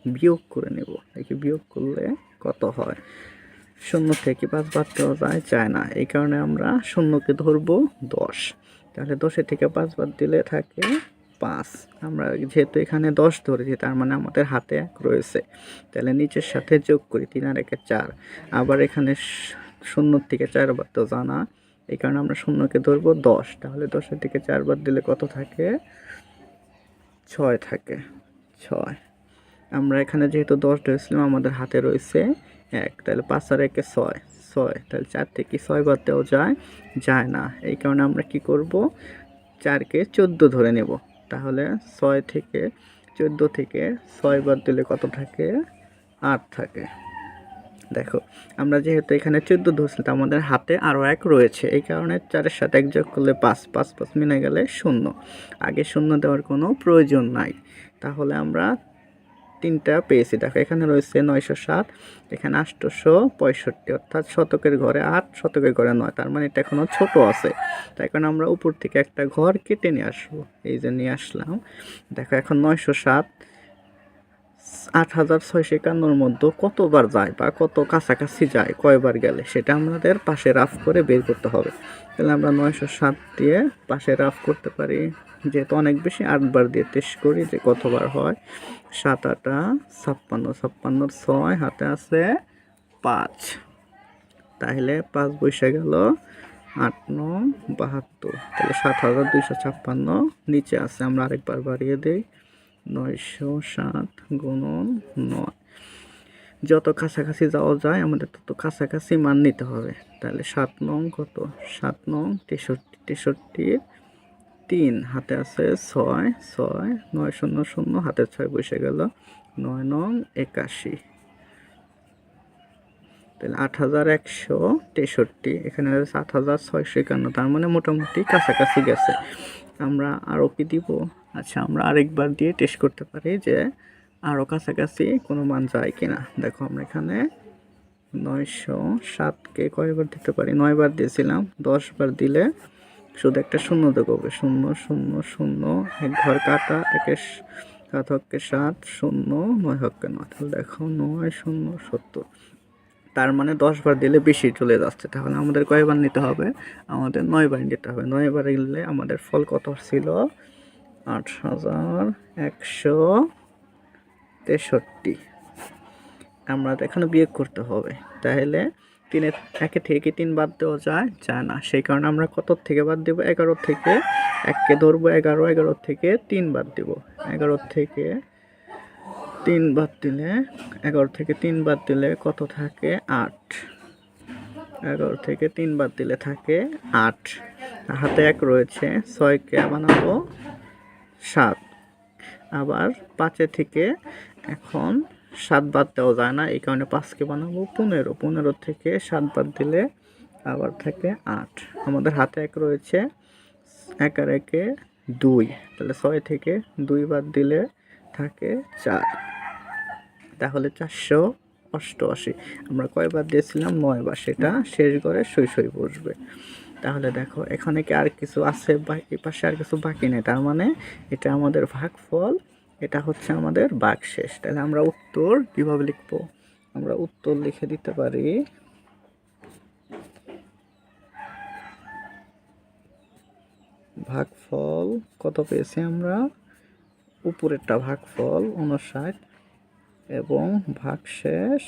বিয়োগ করে নেব, দেখি বিয়োগ করলে কত হয়। 0 থেকে 5 বাদ দেওয়া যায় না, এই কারণে আমরা শূন্যকে ধরবো 10। তাহলে 10 থেকে 5 বাদ দিলে থাকে 5। আমরা যেহেতু এখানে 10 ধরেছি, তার মানে আমাদের হাতে 1 রয়েছে। তাহলে নিচের সাথে যোগ করি, 3 আর 1 4। আবার এখানে 0 থেকে 4 বাদ তো জানা, এই কারণে আমরা শূন্যকে ধরবো 10। তাহলে 10 থেকে 4 বাদ দিলে কত থাকে, 6 থাকে, 6। আমরা এখানে যেহেতু 10 ধরেছিলাম, আমাদের হাতে রয়েছে 1, তাহলে 5 আর 1 6, 6। তাহলে 4 থেকে 6 বাদ দেওয়া যায় না, এই কারণে আমরা কি করব, 4কে 14 ধরে নেব। তাহলে 6 থেকে 14 থেকে 6 বাদ দিলে কত থাকে, 8 থাকে। দেখো আমরা যেহেতু এখানে 14 ধরছি, তো আমাদের হাতে আরও 1 রয়েছে, এই কারণে 4-এর সাথে 1 যোগ করলে 5, 5 5 মিলে গেলে 0। আগে 0 দেওয়ার কোনো প্রয়োজন নাই। তাহলে আমরা 3টা পেয়েছি। দেখো এখানে রয়েছে 907, এখানে 865, অর্থাৎ শতকের ঘরে 8, শতকের ঘরে 9, তার মানে এটা এখনো ছোট আছে। তাই কারণে আমরা উপর থেকে একটা ঘর কেটে নিয়ে আসবো, এই যে নিয়ে আসলাম। দেখো এখন 907 8651-র মধ্যে কতবার যায় বা কত কাছাকাছি যায়, কয়বার গেলে, সেটা আমাদের পাশে রাফ করে বের করতে হবে। তাহলে আমরা 907 দিয়ে পাশে রাফ করতে পারি, যেহেতু অনেক বেশি, 8 বার দিয়ে টেস্ট করি যে কতবার হয়। 7 8 56, 56-র 6, হাতে আছে 5। তাহলে 5 বসে গেল, 8 9 72। তাহলে 7256 নিচে আছে। আমরা আরেকবার বাড়িয়ে দিই, 907 গুণন 9। যত কাছাকাছি যাওয়া যায় আমাদের তত কাছাকাছি মান নিতে হবে। তাহলে 7 নং কত, 7 নং 63, 63 3, হাতে আছে 6 6, 9 0 0, হাতের 6 বসে গেল, 9 নং 81। তাহলে 8163, এখানে 7651, তার মানে মোটামুটি কাছাকাছি গেছে। আমরা আরও কি দিব, আচ্ছা আমরা আরেকবার দিয়ে টেস্ট করতে পারি যে আরও কাছাকাছি কোনো মান যায় কিনা। দেখো আমরা এখানে 907কে কয়বার দিতে পারি, 9 বার দিয়েছিলাম, 10 বার দিলে শুধু একটা শূন্য যোগ হবে, 0 0 0, 1 ঘর কাটা, 7 হক্কে 7, 0 9 হক্কে 9। তাহলে দেখো 9 0 70, তার মানে 10 বার দিলে বেশি চলে যাচ্ছে। তাহলে আমাদের কয়বার নিতে হবে, আমাদের 9 বার নিতে হবে। 9 বার নিলে আমাদের ফল কত ছিল, 8163। আমরা এখানে বিয়োগ করতে হবে। তাহলে 1 থেকে 3 বাদ দেওয়া যায় না, সেই কারণে আমরা কত থেকে বাদ দেব, 11 থেকে 1কে ধরবো, 11, 11 থেকে 3 বাদ দেব। 11 থেকে 3 বাদ দিলে, 11 থেকে 3 বাদ দিলে কত থাকে, 8। 11 থেকে 3 বাদ দিলে থাকে 8। হাতে 1 রয়েছে, 6কে বানাবো 7। আবার 5 থেকে এখন 7 বাদ দেওয়া যায় না, এই কারণে 5কে বানাবো 15। 15 থেকে 7 বাদ দিলে আবার থাকে 8। আমাদের হাতে 1 রয়েছে, 1 আর 1-এ 2, তাহলে 6 থেকে 2 বাদ দিলে থাকে 4। তাহলে 488। আমরা কয়বার দিয়েছিলাম? 9 বার। সেটা শেষ ঘরে সই বসবে। তাহলে দেখো এখানে কি আর কিছু আছে? এই পাশে আর কিছু বাকি নেই, তার মানে এটা আমাদের ভাগফল, এটা হচ্ছে আমাদের ভাগশেষ। তাহলে আমরা উত্তর কিভাবে লিখবো? আমরা উত্তর লিখে দিতে পারি ভাগফল কত পেয়েছি আমরা, উপরেরটা ভাগফল 59 এবং ভাগশেষ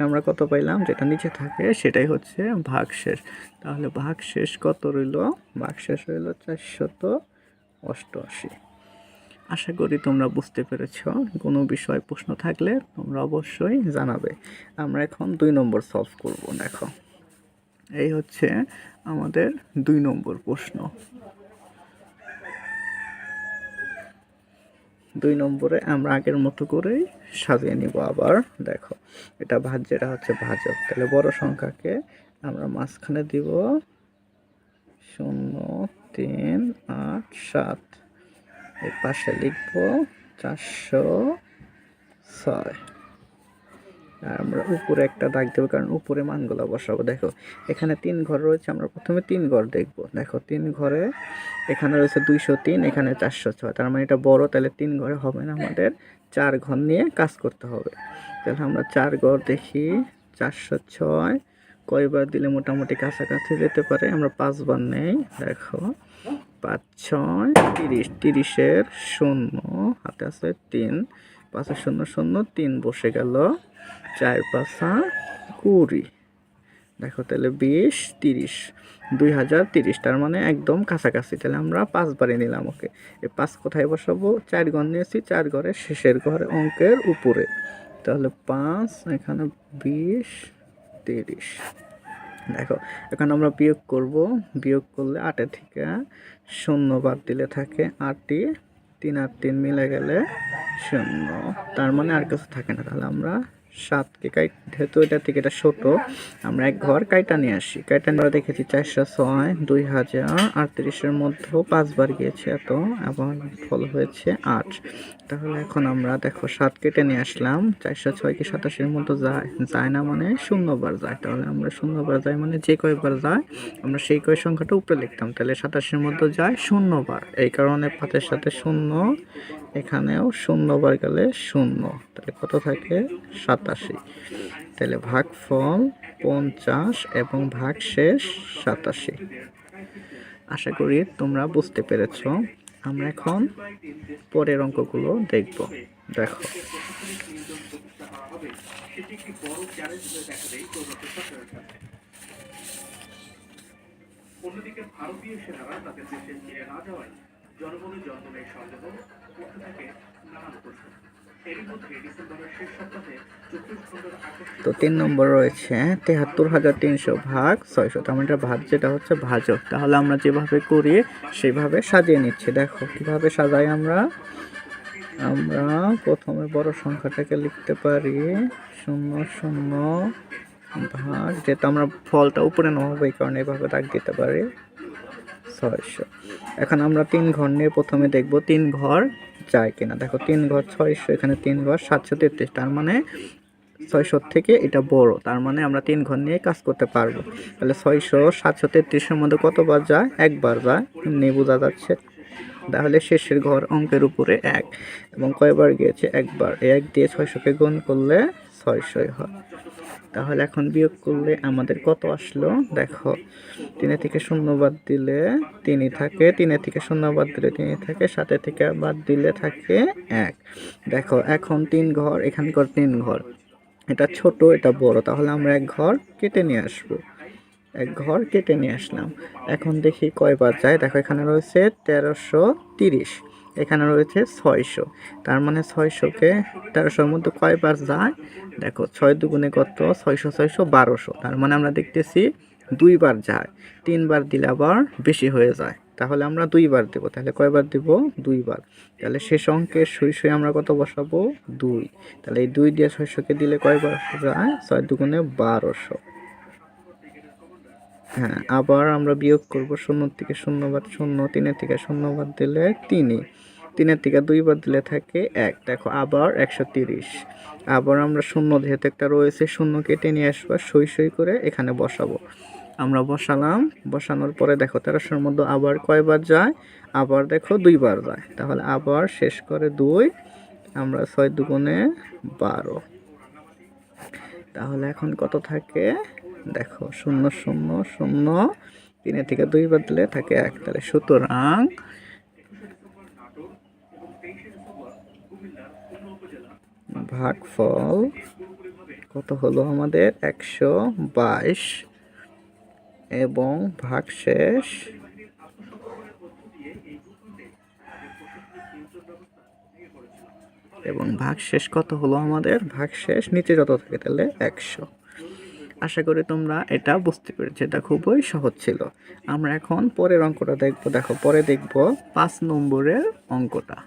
আমরা কত পাইলাম? যেটা নিচে থাকে সেটাই হচ্ছে ভাগশেষ। তাহলে ভাগশেষ কত রইল? ভাগশেষ রইল 488। আশা করি তোমরা বুঝতে পেরেছ। কোনো বিষয় প্রশ্ন থাকলে তোমরা অবশ্যই জানাবে। আমরা এখন 2 নম্বর সলভ করব। দেখো এই হচ্ছে আমাদের 2 নম্বর প্রশ্ন। 2 নম্বরে আমরা আগের মতো করেই সাজিয়ে নিব। আবার দেখো এটা যেটা হচ্ছে ভাজক, তাহলে বড় সংখ্যাকে আমরা মাঝখানে দিব 0, 3, 8, 7। এর পাশে লিখব 406। আর আমরা উপরে একটা দাগ দেবো, কারণ উপরে মানগুলো বসাবো। দেখো এখানে 3 ঘর রয়েছে, আমরা প্রথমে 3 ঘর দেখব। দেখো 3 ঘরে এখানে রয়েছে 203, এখানে 406, তার মানে এটা বড়, তাহলে 3 ঘরে হবে না, আমাদের 4 ঘর নিয়ে কাজ করতে হবে। তাহলে আমরা 4 ঘর দেখি। 406 কয়বার দিলে মোটামুটি কাছাকাছি যেতে পারে? আমরা 5 বার নেই। দেখো 5, 6, 30। 30-এর 0 হাতে আছে 3, 5-এর 0, 0, 3 বসে গেল। 4, 5, 20। দেখো তাহলে 20, 30, 2030, তার মানে একদম কাছাকাছি। তাহলে আমরা 5 বারে নিলাম। ওকে, এই 5 কোথায় বসাবো? 4 ঘর নিয়েছি, 4 ঘরে শেষের ঘরে অঙ্কের উপরে। তাহলে 5, এখানে 20, 30। দেখো এখন আমরা বিয়োগ করব। বিয়োগ করলে 8 থেকে 0 বাদ দিলে থাকে 8ই, 3 আর 3 মিলে গেলে 0, তার মানে আর কিছু থাকে না। তাহলে আমরা 7কে যেহেতু এটা থেকে এটা ছোট, আমরা 1 ঘর কাইটা নিয়ে আসি। কাইটা আমরা দেখেছি 406 2038-এর মধ্যে 5 বার গিয়েছে এত, এবং ফল হয়েছে 8। তাহলে এখন আমরা দেখো 7 কেটে নিয়ে আসলাম। 406 কি 27-এর মধ্যে যায় না, মানে 0 বার যায়। তাহলে আমরা 0 বার যায় মানে যে কয়বার যায় আমরা সেই কয় সংখ্যাটা উপরে লিখতাম। তাহলে 27-এর মধ্যে যায় 0 বার, এই কারণে 5-এর সাথে 0, এখানেও 0 বার গেলে 0, তাহলে কত থাকে? 87। তাহলে ভাগফল 50 এবং ভাগশেষ 87। আশা করি তোমরা বুঝতে পেরেছ। আমরা এখন পরের অঙ্কগুলো দেখব। দেখো অন্যদিকে ভারতীয় সেনারা তাদের দেশে ফিরে না যাওয়ায় জনগণের জন্মের সন্দেহ উঠতে থাকে নানান প্রশ্ন। তো 3 নম্বর রয়েছে 73,300 ভাগ 600, তার মানে এটা ভাগ, যেটা হচ্ছে ভাজক। তাহলে আমরা যেভাবে করি সেভাবে সাজিয়ে নিচ্ছি। দেখো কিভাবে সাজাই আমরা প্রথমে বড় সংখ্যাটাকে লিখতে পারি 0, 0 ভাগ, যেটা আমরা ফলটা উপরে নামাবো এই কারণে এভাবে দাগ দিতে পারি 600। এখন আমরা 3 ঘর নিয়ে প্রথমে দেখব 3 ঘর যায় কিনা। দেখো 3 ঘর 600, এখানে 3 ঘর 733, তার মানে 600 থেকে এটা বড়, তার মানে আমরা 3 ঘর নিয়ে কাজ করতে পারবো। তাহলে 600 733-এর মধ্যে কতবার যায়? 1 বার যায়, এমনি বোঝা যাচ্ছে। তাহলে শেষের ঘর অঙ্কের উপরে 1, এবং কয়বার গিয়েছে? 1 বার। 1 দিয়ে 600-কে গুণ করলে 600 হয়। তাহলে এখন বিয়োগ করলে আমাদের কত আসলো? দেখো 3 থেকে 0 বাদ দিলে 3ই থাকে, 3 থেকে 0 বাদ দিলে 3ই থাকে, 7 থেকে বাদ দিলে থাকে 1। দেখো এখন 3 ঘর, এখানকার 3 ঘর, এটা ছোট এটা বড়, তাহলে আমরা 1 ঘর কেটে নিয়ে আসবো। 1 ঘর কেটে নিয়ে আসলাম। এখন দেখি কয়বার যায়। দেখো এখানে রয়েছে 1330, এখানে রয়েছে 600, তার মানে 600-কে 1300-এর মধ্যে কয়বার যায়? দেখো 6 দুগুণে কত? 600, 600, 1200, তার মানে আমরা দেখতেছি 2 বার যায়। 3 বার দিলে আবার বেশি হয়ে যায়, তাহলে আমরা 2 বার দেব। তাহলে কয়বার দিব? 2 বার। তাহলে শেষ অঙ্কের সই আমরা কত বসাবো? 2। তাহলে এই 2 দিয়ে 600-কে দিলে কয়বার যায়? 6 দুগুণে 1200। হ্যাঁ, আবার আমরা বিয়োগ করব। 0 থেকে 0 বাদ 0, 3 থেকে 0 বাদ দিলে 3, 3 থেকে 2 বাদ দিলে থাকে 1। দেখো আবার 130। আবার আমরা 0 যেহেতু একটা রয়েছে, 0 কেটে নিয়ে আসবো, সই করে এখানে বসাবো। আমরা বসালাম। বসানোর পরে দেখো 1300-এর মধ্যে আবার কয়বার যায়? আবার দেখো 2 বার যায়। তাহলে আবার শেষ করে 2, আমরা 6 দুগুণে 12। তাহলে এখন কত থাকে? দেখো 0 0 0, 3 থেকে 2 বাদ দিলে থাকে 1। তাহলে সুতরাং ভাগফল কত হলো আমাদের? 122 এবং ভাগশেষ কত হলো আমাদের? ভাগশেষ নিচে যত থাকে তাহলে 100। আশা করি তোমরা এটা বুঝতে পেরেছো। এটা খুবই সহজ ছিল। আমরা এখন পরের অঙ্কটা দেখব। দেখো পরে দেখব 5 নম্বরের অঙ্কটা।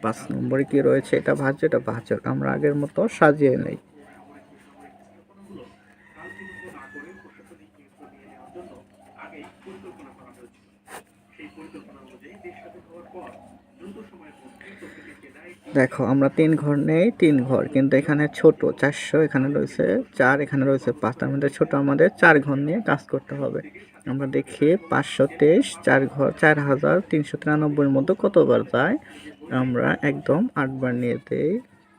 5 নম্বরে কি রয়েছে? এটা ভাজ্য, এটা ভাজক। আমরা আগের মতো সাজিয়ে নেই। দেখো আমরা 3 ঘর নেই, 3 ঘর, কিন্তু এখানে ছোট 400, এখানে রয়েছে 4, এখানে রয়েছে 5। তার মধ্যে ছোট আমাদের 4 ঘর নিয়ে কাজ করতে হবে। আমরা দেখি 523, 4 ঘর 4393-এর মধ্যে কতবার যায়? আমরা একদম 8 বার নিয়ে দেই।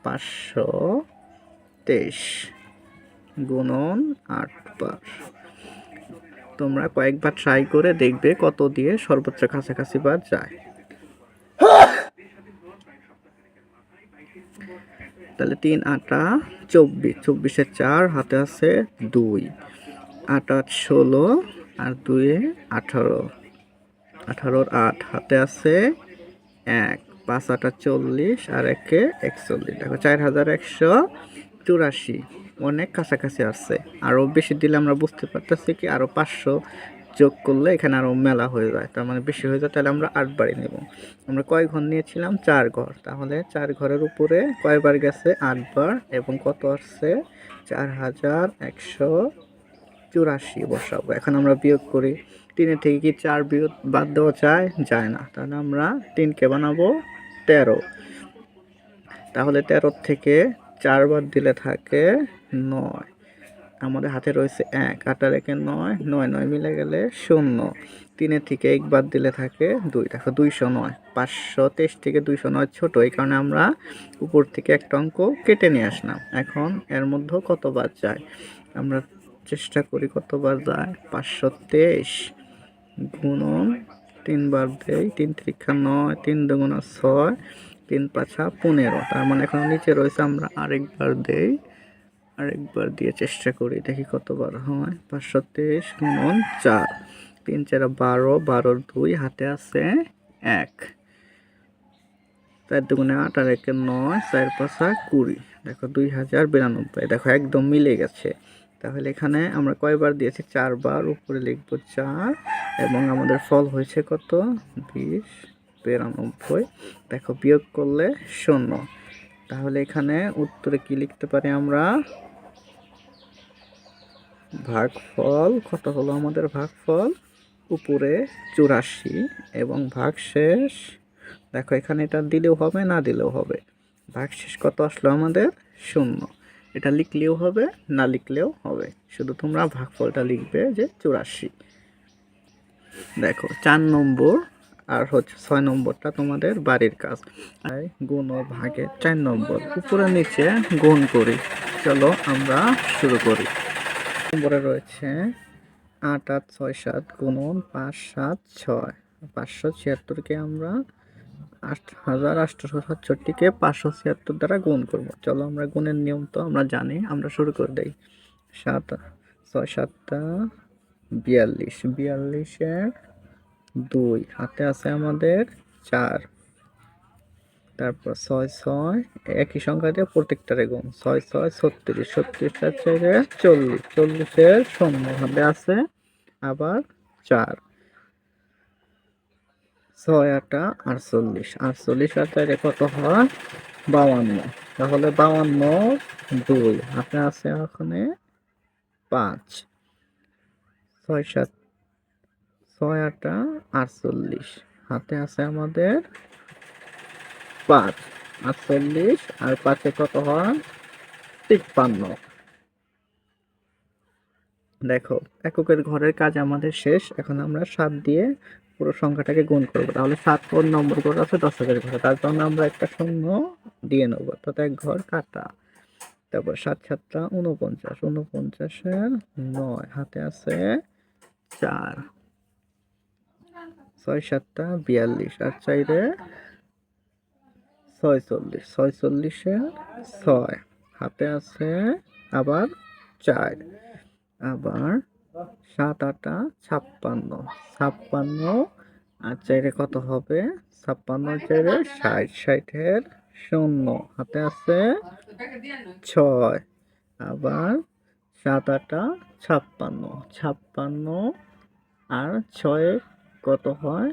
523 গুণন 8 বার। তোমরা কয়েকবার ট্রাই করে দেখবে কত দিয়ে সর্বোচ্চ কাছাকাছি বার যায়। তাহলে 3 8 24, 24-এ 4, হাতে আছে 2, 8 8 16 আর 2 18, 18-র 8, হাতে আছে 1, 5 8 40 আর 1 41। দেখো 4184, অনেক কাছাকাছি আসছে। আরও বেশি দিলে আমরা বুঝতে পারতেছি কি আরও 500 যোগ করলে এখানে আরও মেলা হয়ে যায়, তার মানে বেশি হয়ে যায়। তাহলে আমরা 8 বারই নেব। আমরা কয় ঘর নিয়েছিলাম? 4 ঘর। তাহলে 4 ঘরের উপরে কয়বার গেছে? 8 বার। এবং কত আসছে? 4184 বসাবো। এখন আমরা বিয়োগ করি। 3 থেকে কি 4 বিয়োগ বাদ দেওয়া যায়? যায় না। তাহলে আমরা 3-কে বানাবো 13। তাহলে 13 থেকে 4 বাদ দিলে থাকে 9। আমাদের হাতে রয়েছে 1, 8 আর 1 9, 9 9 মিলে গেলে 0। 3 থেকে 1 বাদ দিলে থাকে 2। দেখো 209। 523 থেকে 209 ছোট, এই কারণে আমরা উপর থেকে একটা অঙ্ক কেটে নিয়ে আসলাম। এখন এর মধ্যে কতবার যায় আমরা চেষ্টা করি। কতবার যায়? 523 গুণন 3 বার দেই। 3 3 9, 3 2 6, 3 5 15। তার মানে এখন নিচে রয়েছে, আমরা আরেকবার দেই। আরেকবার দিয়ে চেষ্টা করি, দেখি কতবার হয়। 523 গুণন 4, 3 4 12, 12-র 2, হাতে আছে 1, 4 2 8 আর 1 9, 4 5 20। দেখো 2092। দেখো একদম মিলে গেছে। তাহলে এখানে আমরা কয়বার দিয়েছি? 4 বার। উপরে লিখবো 4 এবং আমাদের ফল হয়েছে কত? 2092। দেখো বিয়োগ করলে 0। তাহলে এখানে উত্তরে কি লিখতে পারি আমরা? ভাগফল কত হলো আমাদের? ভাগফল উপরে 84 এবং ভাগশেষ, দেখো এখানে এটা দিলেও হবে, না দিলেও হবে। ভাগশেষ কত আসলো আমাদের? 0। এটা লিখলেও হবে, না লিখলেও হবে, শুধু তোমরা ভাগফলটা লিখবে যে 84। দেখো 4 নম্বর আর হচ্ছে 6 নম্বরটা তোমাদের বাড়ির কাজ। গুণ ও ভাগে 4 নম্বর উপরে নিচে গুণ করি। চলো আমরা শুরু করি। নম্বরে রয়েছে 8 8 6 7 গুণন 5 7 6। 576-কে আমরা 8867-কে 576 দ্বারা গুণ করব। চলো আমরা গুণের নিয়ম তো আমরা জানি, আমরা শুরু করে দেই। 7 6 7 42, 42-এর 2, হাতে আছে আমাদের 4। তারপর 6 6, একই সংখ্যা দিয়ে প্রত্যেকটারে গুণ। 6 6 36, 36 থেকে 40, 40-এর 0, হাতে আছে আবার 4। ছয় আটা 48, 48 আর 4 কত হয়? 52। তাহলে 52 2 হাতে আছে ওখানে 5। 6 ছয় আটা 48, হাতে আছে আমাদের 5। 48 আর 5 কত হয়? 53। দেখো, এককের ঘরের কাজ আমাদের শেষ। এখন আমরা 7 দিয়ে পুরো সংখ্যাটাকে গুণ করব। তাহলে 7 কোন নম্বর ঘর আছে? দশকের ঘরে। তার জন্য আমরা একটা শূন্য দিয়ে নেব, অর্থাৎ এক ঘর কাটা। তারপর 7 7 49, 49 9, হাতে আছে 4। 6 7 42 আর 4 46, 46 6, হাতে আছে আবার 4। আবার 7 8 56, 56 আর 4 কত হবে? 56 4 60, 60 শূন্য, হাতে আছে 6। আবার 7 8 56, 56 আর 6 কত হয়?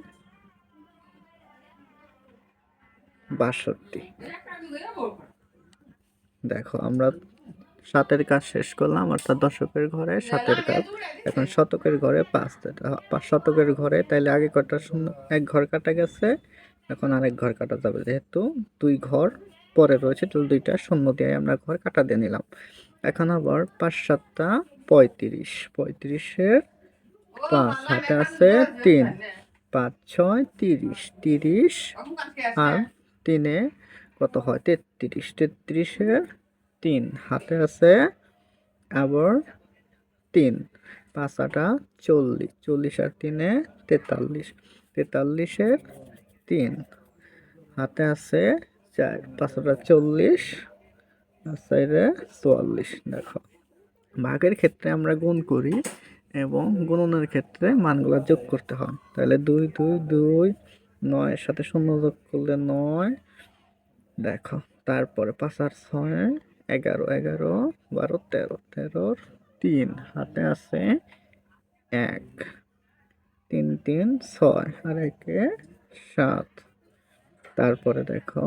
62। দেখো, আমরা 7-এর কাজ শেষ করলাম, অর্থাৎ দশকের ঘরে 7-এর কাজ। এখন শতকের ঘরে 5, শতকের ঘরে তাইলে আগে কটা শূন্য, এক ঘর কাটা গেছে, এখন আরেক ঘর কাটা যাবে। যেহেতু 2 ঘর পরে রয়েছে, তাহলে 2টা শূন্য দিয়ে আমরা ঘর কাটা দিয়ে নিলাম। এখন আবার 5 7 35, 35 5, হাতে আছে 3। 5 6 30, 30 আর 3 কত হয়? 33, 33 3, হাতে আছে আবার 3। 5 8 40, 40 আর 3 43, 43 3, হাতে আছে 4। 5 8 40 আর 4 44। দেখো, ভাগের ক্ষেত্রে আমরা গুণ করি এবং গুণনের ক্ষেত্রে মানগুলো যোগ করতে হয়। তাহলে 2 2 2, 9 এর সাথে 0 যোগ করলে 9। দেখো, তারপরে 5 আর 6 11, 11 12 13, 13 3, হাতে আছে 1। 3 3 6 আর 1 7। তারপরে দেখো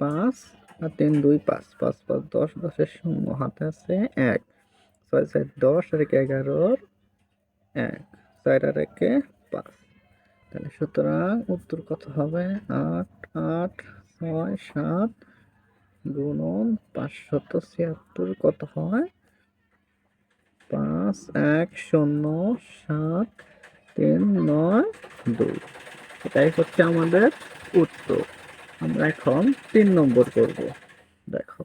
5 আর 3 2 5, 5 5 10, 10 শূন্য, হাতে আছে 1। 6 6 10 আর 11 1, 4 আর 1 5। তাহলে সুতরাং উত্তর কত হবে? 8 8 6 7 গুণন 576 কত হয়? 5 1 0 7 3 9 2। এটাই হচ্ছে আমাদের উত্তর। আমরা এখন 3 নম্বর করব। দেখো,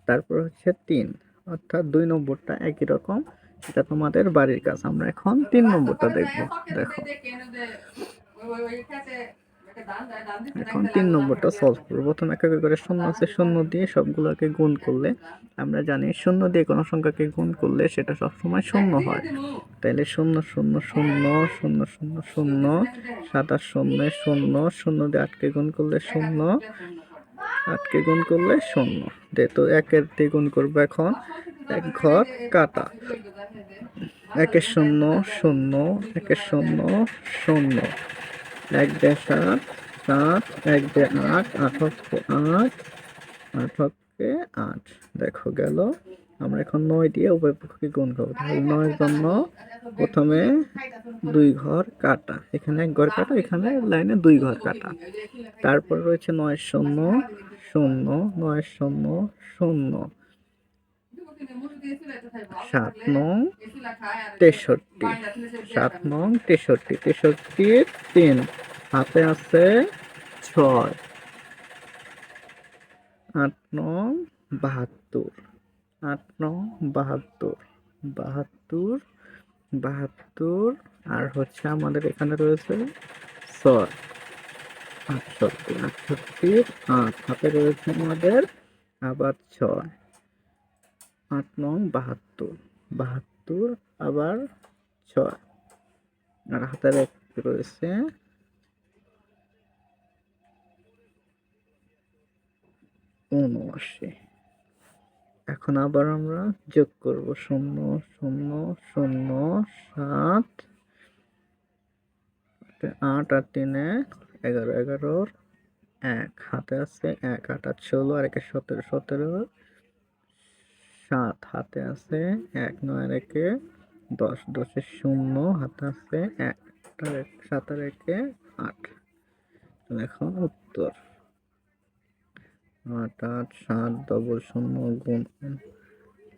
তারপর হচ্ছে 3, অর্থাৎ 2 নম্বরটা একই রকম, এটা তোমাদের বাড়ির কাজ। আমরা এখন 3 নম্বরটা দেখব। দেখো, এখন 3 নম্বরটা সলভ করব। প্রথম একক করে শূন্য আছে, শূন্য দিয়ে সবগুলোকে গুণ করলে আমরা জানি শূন্য দিয়ে কোনো সংখ্যাকে গুণ করলে সেটা সবসময় শূন্য হয়। তাইলে 0 0 0 0 0 0, 7 আর 0 0, 0 দিয়ে 8কে গুণ করলে 0, 8কে গুণ করলে 0। যেহেতু 1-এর দিয়ে গুণ করবো, এখন এক ঘর কাটা। 1-এর 0 0, 1-এর 0 0, 1 দিয়ে 7 7, 1 দিয়ে 8 8 হচ্ছে 8, 8 হচ্ছে 8। দেখো গেল। আমরা এখন 9 দিয়ে উভয় পক্ষকে গুণ করবো। তাহলে 9 এর জন্য প্রথমে 2 ঘর কাটা, এখানে 1 ঘর কাটা, এখানে লাইনে 2 ঘর কাটা। তারপর রয়েছে 9 0 0, 9 0 0, 7 9 63, 7 9 63, 63 3, হাতে আছে 6। 8 9 72, 8 9 72, 72 72 আর হচ্ছে আমাদের এখানে রয়েছে 6। 68 68 8, হাতে রয়েছে আমাদের আবার 6। 8 9 72, 72 আবার 6 আর হাতের এক রয়েছে 79। এখন আবার আমরা যোগ করব 0 0 0 7 8 আর 3 11, 11 1 হাতে আছে 1, 8 আর 16 আর 1 17, 17 7 হাতে আছে 1, 9 আর 1 10, 10 0 হাতে আছে 1, 7 আর 1 8। এখন উত্তর 8, 8, 7 ডবল 0 গুণ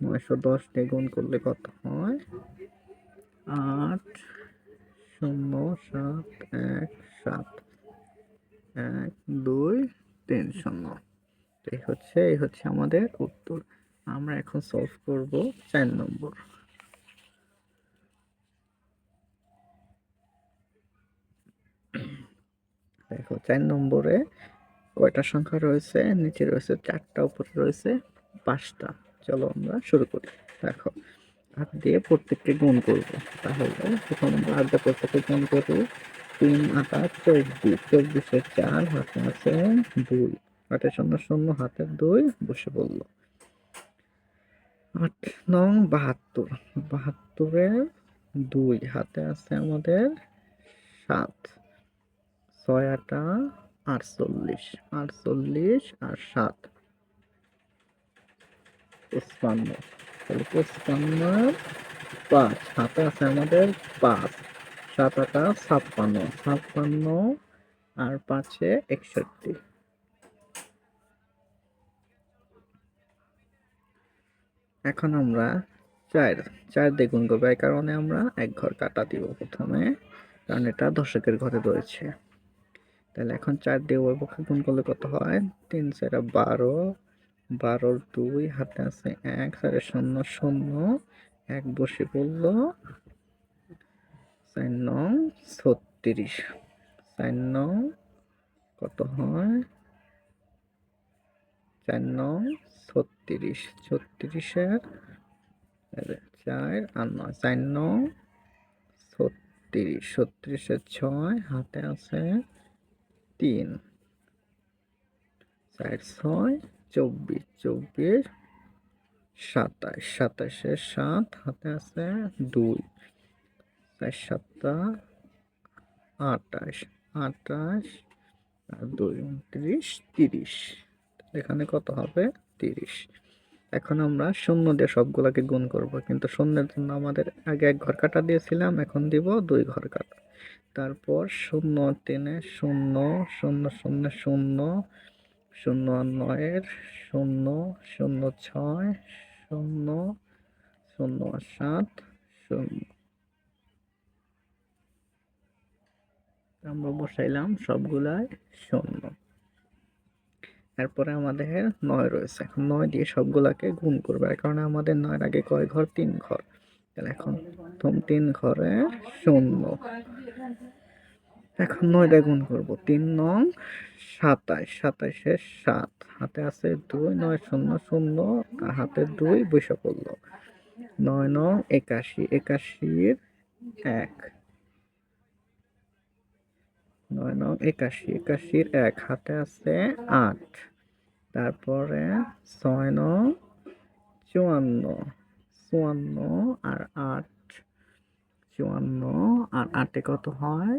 910 দিয়ে গুণ করলে কত হয়? 8 0 7 1 7 1 2 3 0। এই হচ্ছে আমাদের উত্তর। আমরা এখন সলভ করব 4 নম্বর। দেখো 4 নম্বরে কয়টা সংখ্যা রয়েছে? নিচে রয়েছে 4টা, উপরে রয়েছে 5টা। চলো আমরা শুরু করি। দেখো 8 দিয়ে প্রত্যেককে গুণ করব। তাহলে প্রথম আমরা 8 দিয়ে প্রত্যেককে গুণ করি। 3 8 24, 24 এর 4 হাতে আছে 2, হাতে 0 0 হাতে 2 বসে পড়ল। 8 নং 72, 72 এর 2 হাতে আছে আমাদের 7, 6 8 48, 48 আর 7 55, তাহলে 55 5 হাতে আছে আমাদের 5, 7 8 56, 56 আর 5 এ 61। এখন আমরা 4 দিয়ে গুণ করবো, এই কারণে আমরা এক ঘর কাটা দিব প্রথমে, কারণ এটা দশকের ঘরে রয়েছে। তাহলে এখন 4 দিয়ে উভয় পক্ষে গুণ করলে কত হয়? 3 4 12, 12 2 হাতে আছে 1, 4 0 0 1 বসে পড়ল। 4 নং 36, 4 নং কত হয়? 4 নং 36, 36 এর 4 আর 9, 4 নং 36, 36 এর 6 হাতে আছে 3, 4 6 24, 24 27, 27 এর 7 হাতে আছে 2, 4 7 28, 28 আর 2 29 30। এখানে কত হবে? 30। এখন আমরা শূন্য দিয়ে সবগুলোকে গুণ করব, কিন্তু শূন্যের জন্য আমাদের আগে এক ঘর কাটা দিয়েছিলাম, এখন দিব 2 ঘর কাটা। তারপর 0 3 0 0 0 0 0 আর 9 0 0 6 0 0 আর 7 0। আমরা বসাইলাম সবগুলাই 0। এরপরে আমাদের 9 রয়েছে, এখন 9 দিয়ে সবগুলাকে গুণ করবো, এর কারণে আমাদের 9 এর আগে কয় ঘর? 3 ঘর। তাহলে এখন প্রথম 3 ঘরে 0। এখন 9 দিয়ে গুণ করবো। 3 নং 27, 27 এর 7 হাতে আছে 2, 9 0 0 আর হাতে 2 বসে পড়ল। 9 নং 81, 81 এর 1, 9 নং 81, 81 এর 1 হাতে আছে 8। তারপরে 6 নং 54, 54 আর 8, 54 আর 8 এ কত হয়?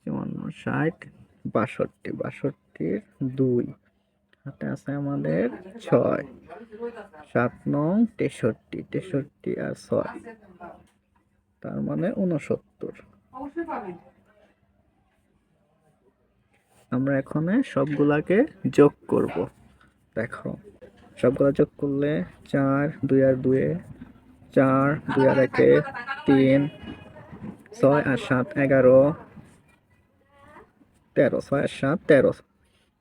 54 60 62, 62 এর 2 হাতে আছে আমাদের 6, 7 নং 63, 63 আর 6 তার মানে 69। আমরা এখানে সবগুলাকে যোগ করব। দেখো সবগুলা যোগ করলে 4 2 আর 2 4 2 আর 1 3 6 আর 7 11 13, 6 আর 7 13,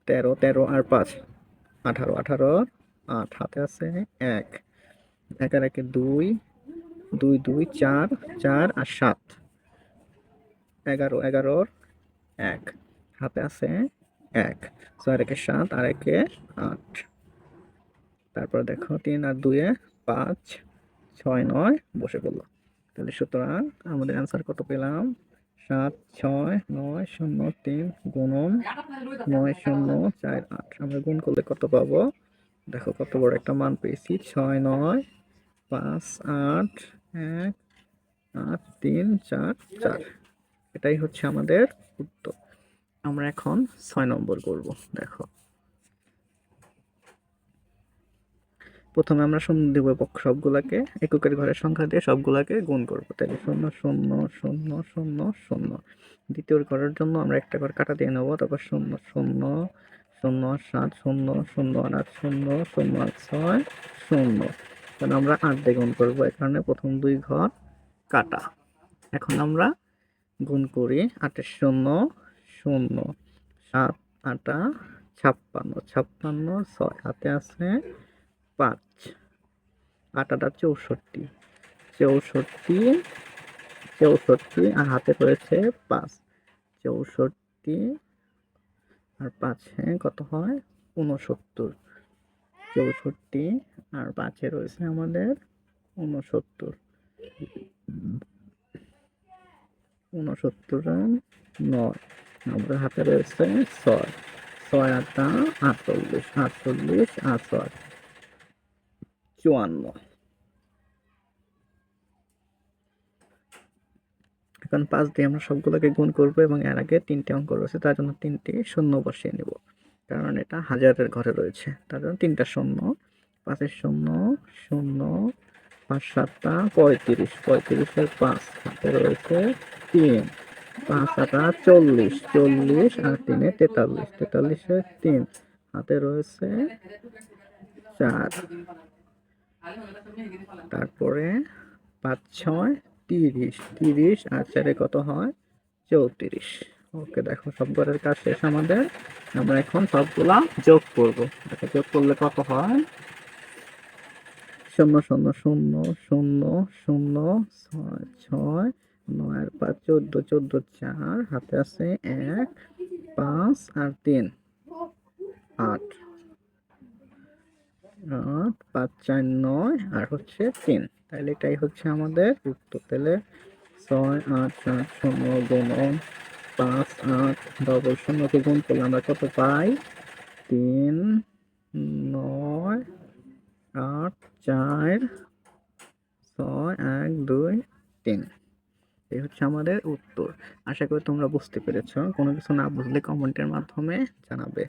13 13 আর 5 18, 18 8 হাতে আছে 1, 1 আর 1 2 2 2 4 4 আর 7 11 11 1 হাতে আছে 1, 6 আর 1 7 আর 1 8। তারপর দেখো 3 আর 2 5 6 9 বসে পড়লো। তাহলে সুতরাং আমাদের অ্যান্সার কত পেলাম? 7 6 9 0 3 গুণন 9 0 4 8। আমরা গুণ করলে কত পাবো? দেখো কত বড় একটা মান পেয়েছি। 6 9 5 8 1 8 3 4 4। এটাই হচ্ছে আমাদের উত্তর। আমরা এখন 6 নম্বর করব। দেখো, প্রথমে আমরা শূন্য দিব সবগুলাকে, এককের ঘরের সংখ্যা দিয়ে সবগুলাকে গুণ করব। তাহলে 0 0 0 0 0। দ্বিতীয় ঘরের জন্য আমরা একটা ঘর কাটা দিয়ে নেব, তারপর 0 0 0 7 0 0 8 0 0 8 6 0। কারণ আমরা 8 দিয়ে গুণ করবো, এই কারণে প্রথম দুই ঘর কাটা। এখন আমরা গুণ করি 8 0 0 7 8 56 56 6, হাতে আছে 5, 8 8 64 64 64, আর হাতে রয়েছে 5। 64 আর 5 কত হয়? 69। 64 আর 5 রয়েছে আমাদের 69। 69 9, আমাদের হাতে রয়েছে 6। 6 8 48 48 আর 6 54। এখন 5 দিয়ে আমরা সবগুলোকে গুণ করব এবং এর আগে 3টে অঙ্ক রয়েছে, তার জন্য 3টি শূন্য বসিয়ে নেব, কারণ এটা হাজারের ঘরে রয়েছে, তার জন্য 3টা শূন্য। 5 শূন্য 0, 5 7 35, 35 এর 5, হাতে রয়েছে 3। 5 8 40, 40 আর 3 43, 43 এর 3, হাতে রয়েছে 4। তারপরে 5 6 30, 30 আর 4 কত হয়? 34। ওকে, দেখো সব ঘরের কাজ শেষ আমাদের। আমরা এখন সবগুলা যোগ করব। দেখো যোগ করলে কত হয়? 0 0 0 0 0 6 6 9 আর 5 14, 14 4, হাতে আছে 1 5 আর 3 8 8 5 4 9 আর হচ্ছে 3। তাহলে এটাই হচ্ছে আমাদের উত্তর। তাহলে 6 8 7 0 গুণন 5 8 ডবল শূন্যকে গুণ করলে আমরা কত পাই? 3 9 8 4 6 1 2 3। এই হচ্ছে আমাদের উত্তর। আশা করি তোমরা বুঝতে পেরেছ। কোনো কিছু না বুঝলে কমেন্টের মাধ্যমে জানাবে,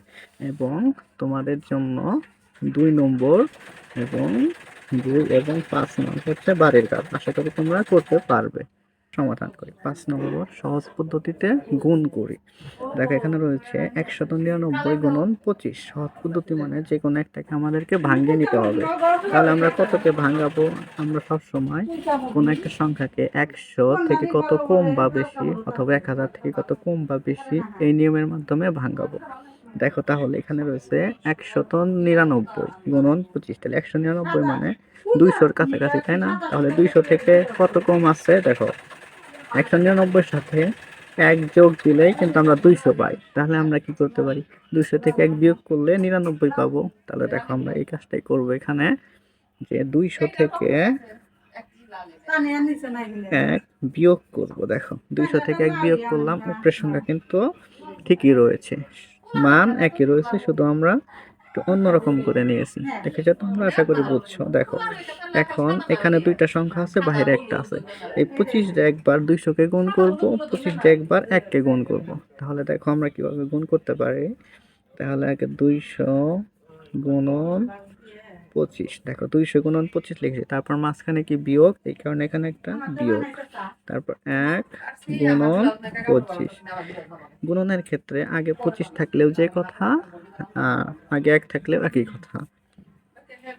এবং তোমাদের জন্য 2 নম্বর এবং 2 এবং 5 নম্বর হচ্ছে বাড়ির কাজ। আশা করি তোমরা করতে পারবে। সমাধান করি। 5 নম্বর, সহজ পদ্ধতিতে গুণ করি। দেখো এখানে রয়েছে 199 গুণন 25। সহজ পদ্ধতি মানে যে কোনো একটাকে আমাদেরকে ভাঙিয়ে নিতে হবে। তাহলে আমরা কতকে ভাঙাবো? আমরা সবসময় কোনো একটা সংখ্যাকে 100 থেকে কত কম বা বেশি, অথবা 1000 থেকে কত কম বা বেশি, এই নিয়মের মাধ্যমে ভাঙাবো। দেখো তাহলে এখানে রয়েছে 199 গুণন 25। তাহলে 199 মানে 200-র কাছাকাছি, তাই না? তাহলে 200 থেকে কত কম আছে? দেখো 199-র সাথে 1 যোগ দিলেই কিন্তু আমরা 200 পাই। তাহলে আমরা কি করতে পারি? 200 থেকে 1 বিয়োগ করলে 99 পাবো। তাহলে দেখো আমরা এই কাজটাই করব এখানে, যে 200 থেকে 1 বিয়োগ করব। দেখো 200 থেকে 1 বিয়োগ করলাম, উপরের সংখ্যা কিন্তু ঠিকই রয়েছে, মান একই রয়েছে, শুধু আমরা একটু অন্যরকম করে নিয়েছি। দেখেছো তোমরা? আশা করি বুঝছো। দেখো এখন এখানে 2টা সংখ্যা আছে, বাইরে একটা আছে। এই 25 দিয়ে একবার 200-কে গুণ করব, 25 দিয়ে একবার 1-কে গুণ করব। তাহলে দেখো আমরা কিভাবে গুণ করতে পারি। তাহলে আগে 200 গুণন 25। দেখো 200 গুণন 25 লিখেছি, তারপর মাঝখানে কি বিয়োগ, এই কারণে এখানে একটা বিয়োগ, তারপর 1 গুণন 25। গুণনের ক্ষেত্রে আগে 25 থাকলেও যে কথা, আগে 1 থাকলেও একই কথা,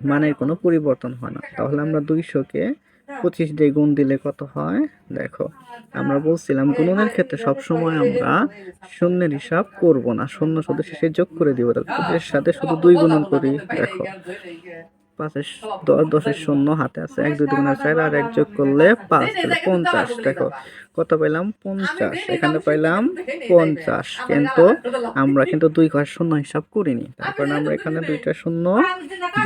মানের কোনো পরিবর্তন হয় না। তাহলে আমরা 200-কে 25 দিয়ে গুণ দিলে কত হয়? দেখো আমরা বলছিলাম গুণনের ক্ষেত্রে সবসময় আমরা শূন্যের হিসাব করব না, শূন্য শুধু শেষে যোগ করে দিব। তাহলে 25-এর সাথে শুধু 2 গুণন করি। দেখো 5 10-এর শূন্য, হাতে আছে 1 2 2 4 আর 1 যোগ করলে 5, তাহলে 50। দেখো কত পাইলাম? 50। এখানে পাইলাম 50, কিন্তু আমরা কিন্তু 2 ঘর শূন্য হিসাব করিনি, তারপর আমরা এখানে 2টা শূন্য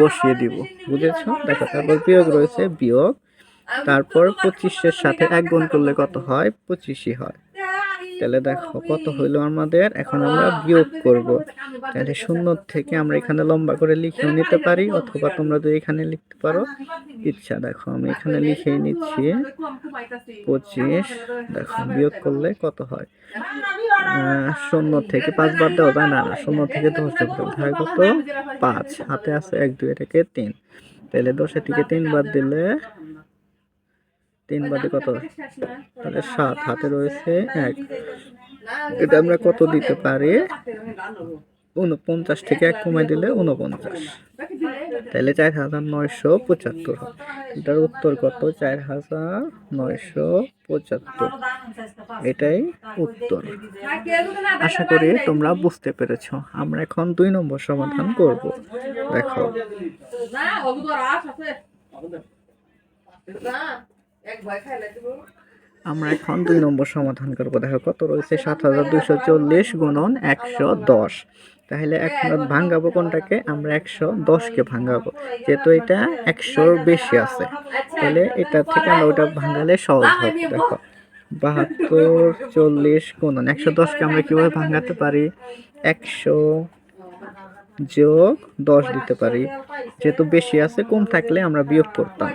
বসিয়ে দিব। বুঝেছো? দেখো তারপর বিয়োগ রয়েছে, বিয়োগ, তারপর 25-এর সাথে 1 গুণ করলে কত হয়? 25ই হয়। তাহলে দেখো কত হইলো আমাদের। এখন আমরা বিয়োগ করব। তাহলে শূন্য থেকে আমরা এখানে লম্বা করে লিখেও নিতে পারি, অথবা তোমরা যদি এখানে লিখতে পারো ইচ্ছা। দেখো আমি এখানে লিখেই নিচ্ছি 25। দেখো বিয়োগ করলে কত হয়। শূন্য থেকে 5 বাদ দেওয়া যায় না, শূন্য থেকে 10 যোগ করতে হয় কত, 5। হাতে আছে 1 2 থেকে 3। তাহলে 10 থেকে 3 বাদ দিলে 3 বাদে কত, তাহলে 7। হাতে রয়েছে 1। এটা আমরা কত দিতে পারি, 49 থেকে 1 কমাই দিলে 49। তাহলে 4975। এটার উত্তর কত, 4975। এটাই উত্তর। আশা করি তোমরা বুঝতে পেরেছো। আমরা এখন 2 নম্বর সমাধান করব। দেখো আমরা এখন 2 নম্বর সমাধান করব। দেখো কত রয়েছে, 7240 গুণন 110। তাহলে এখন ভাঙাবো কোনটাকে, আমরা 110কে ভাঙাবো, যেহেতু এটা 100-র বেশি আছে। তাহলে এটা থেকে আমরা ওটা ভাঙালে সহজ হবে। দেখো 7240 গুণন 110কে আমরা কিভাবে ভাঙাতে পারি, 100 যোগ 10 দিতে পারি। যেহেতু বেশি আছে, কম থাকলে আমরা বিয়োগ করতাম।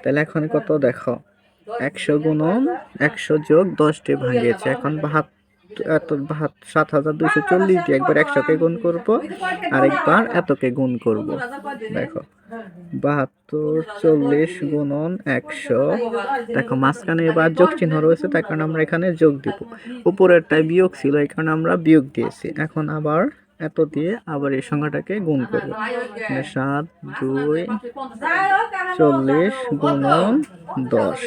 তাহলে এখন কত, দেখো 100 গুণন 100 যোগ 10 দিয়ে ভাঙিয়েছে। এখন 7240 দিয়ে একবার 100কে গুণ করব, আর একবার এতকে গুণ করব। দেখো 7240 গুণন 100। দেখো মাঝখানে এবার যোগ চিহ্ন রয়েছে, তার কারণে আমরা এখানে যোগ দিব। উপরেরটায় বিয়োগ ছিল, এই কারণে আমরা বিয়োগ দিয়েছি। এখন আবার এত দিয়ে আবার এই সংখ্যাটাকে গুণ করব। 7240 গুণন 10।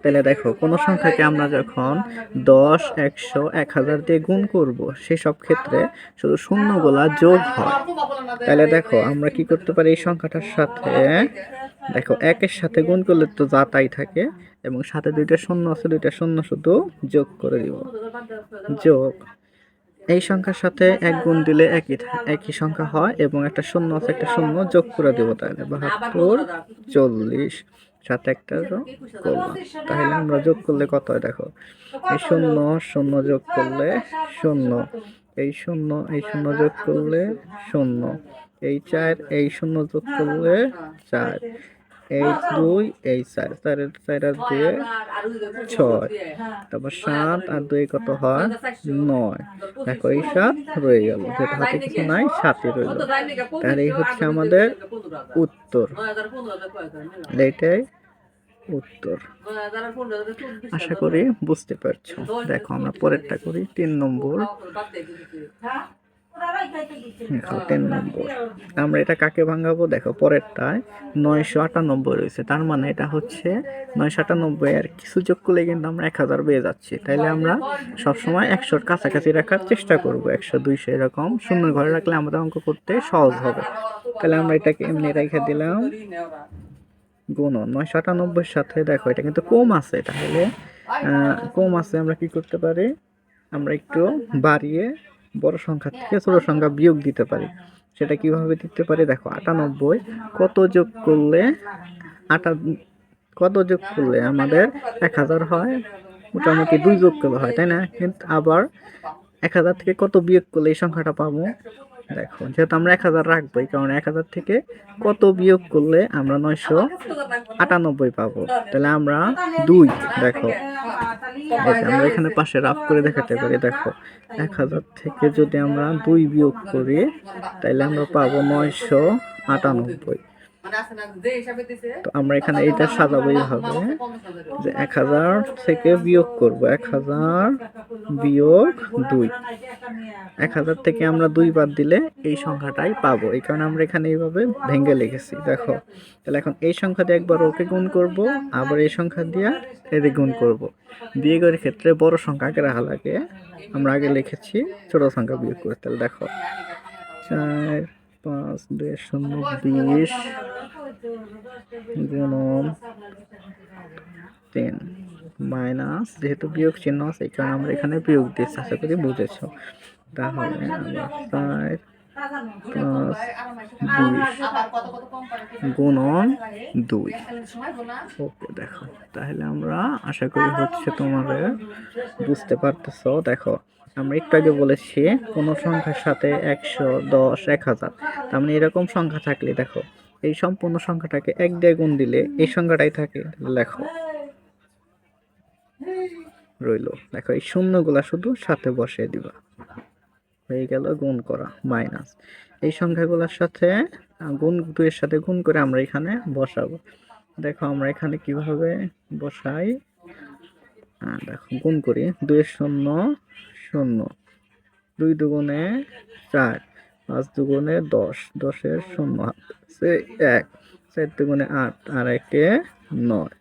তাহলে দেখো কোন সংখ্যাকে আমরা যখন 10, 100, 1000 দিয়ে গুণ করব, সেসব ক্ষেত্রে শুধু শূন্যগুলা যোগ হয়। তাহলে দেখো আমরা কি করতে পারি, এই সংখ্যাটার সাথে দেখো 1-এর সাথে গুণ করলে তো যা তাই থাকে, এবং সাথে দুইটা শূন্য আছে, দুইটা শূন্য শুধু যোগ করে দিব। যোগ, এই সংখ্যার সাথে 1 গুণ দিলে একই সংখ্যা হয়, এবং একটা শূন্য আছে, একটা শূন্য যোগ করে দেব। তাহলে 7240 সাথে একটা যোগ করলাম। তাহলে আমরা যোগ করলে কত হয়, দেখো এই শূন্য শূন্য যোগ করলে শূন্য, এই শূন্য এই শূন্য যোগ করলে শূন্য, এই 4 এই শূন্য যোগ করলে 4, এই 2 এই 4, 4 আর 2 6, তারপর 7 আর 2 কত হয়, 9। দেখো এই 7 রয়ে গেল, যেটা হাতে কিছু নাই, 7ই রইল। তাহলে এই হচ্ছে আমাদের উত্তর। এটাই উত্তর। আশা করি বুঝতে পারছো। দেখো আমরা পরেরটা করি, 3 নম্বর। দেখো 3 নম্বর আমরা এটা কাকে ভাঙাবো, দেখো পরেরটায় 998 রয়েছে, তার মানে এটা হচ্ছে 998 আর কিছু যোগ করলে কিন্তু আমরা 1000 পেয়ে যাচ্ছি। তাইলে আমরা সবসময় 100-র কাছাকাছি রাখার চেষ্টা করব, 100, 200 এরকম শূন্য ঘরে রাখলে আমাদের অঙ্ক করতে সহজ হবে। তাহলে আমরা এটাকে এমনি রেখে দিলাম, গুণন 998-এর সাথে। দেখো এটা কিন্তু কম আছে, তাহলে কম আছে, আমরা কি করতে পারি, আমরা একটু বাড়িয়ে বড় সংখ্যা থেকে ছোট সংখ্যা বিয়োগ দিতে পারি। সেটা কিভাবে দিতে পারি, দেখো 98 কত যোগ করলে কত যোগ করলে আমাদের 1000 হয়, মোটামুটি 2 যোগ করলে হয়, তাই না? কিন্তু আবার 1000 থেকে কত বিয়োগ করলে এই সংখ্যাটা পাবো, দেখো যেহেতু আমরা 1000 রাখবো, এই কারণে 1000 থেকে কত বিয়োগ করলে আমরা 998 পাবো। তাহলে আমরা 2, দেখো আমরা এখানে পাশে রাফ করে দেখাতে পারি। দেখো 1000 থেকে যদি আমরা 2 বিয়োগ করি, তাহলে আমরা পাবো 998। তো আমরা এখানে এইটা সাজাবো এইভাবে যে 1000 থেকে বিয়োগ করব, 1000 বিয়োগ 2। 1000 থেকে আমরা 2 বাদ দিলে এই সংখ্যাটাই পাবো, এই কারণে আমরা এখানে এইভাবে ভেঙে লিখেছি। দেখো তাহলে এখন এই সংখ্যা দিয়ে একবার ওকে গুণ করব, আবার এই সংখ্যা দিয়ে এর গুণ করব। বিয়োগের ক্ষেত্রে বড় সংখ্যা আগে রাখা লাগে, আমরা আগে লিখেছি ছোট সংখ্যা বিয়োগ করে। তাহলে দেখো 4, 5, 2 0 20 গুণন 3 মাইনাস, যেহেতু বিয়োগ চিহ্ন আছে এই কারণে আমরা এখানে বিয়োগ দিয়েছি। আশা করি বুঝেছো। তাহলে 4 গুণন 2। ওকে, দেখো তাহলে আমরা আশা করি হচ্ছে তোমাদের বুঝতে পারতেছো। দেখো আমরা একটু আগে বলেছি কোন সংখ্যার সাথে 100, 10, 1000, তার মানে এরকম সংখ্যা থাকলে দেখো এই সম্পূর্ণ সংখ্যাটাকে 1 দিয়ে গুণ দিলে এই সংখ্যাটাই থাকে। লেখো রইলো, দেখো এই শূন্যগুলা শুধু সাথে বসিয়ে দিবা, হয়ে গেল গুণ করা মাইনাস এই সংখ্যাগুলোর সাথে গুণ, 2 এর সাথে গুণ করে আমরা এখানে বসাবো। দেখো আমরা এখানে কিভাবে বসাই, দেখো গুণ করি, 2 এর 0 0, 2 দুগুণে 4, 5 দুগুণে 10, 10 এর 0 আছে 1, 4 দুগুণে 8 আর 1 এ 9।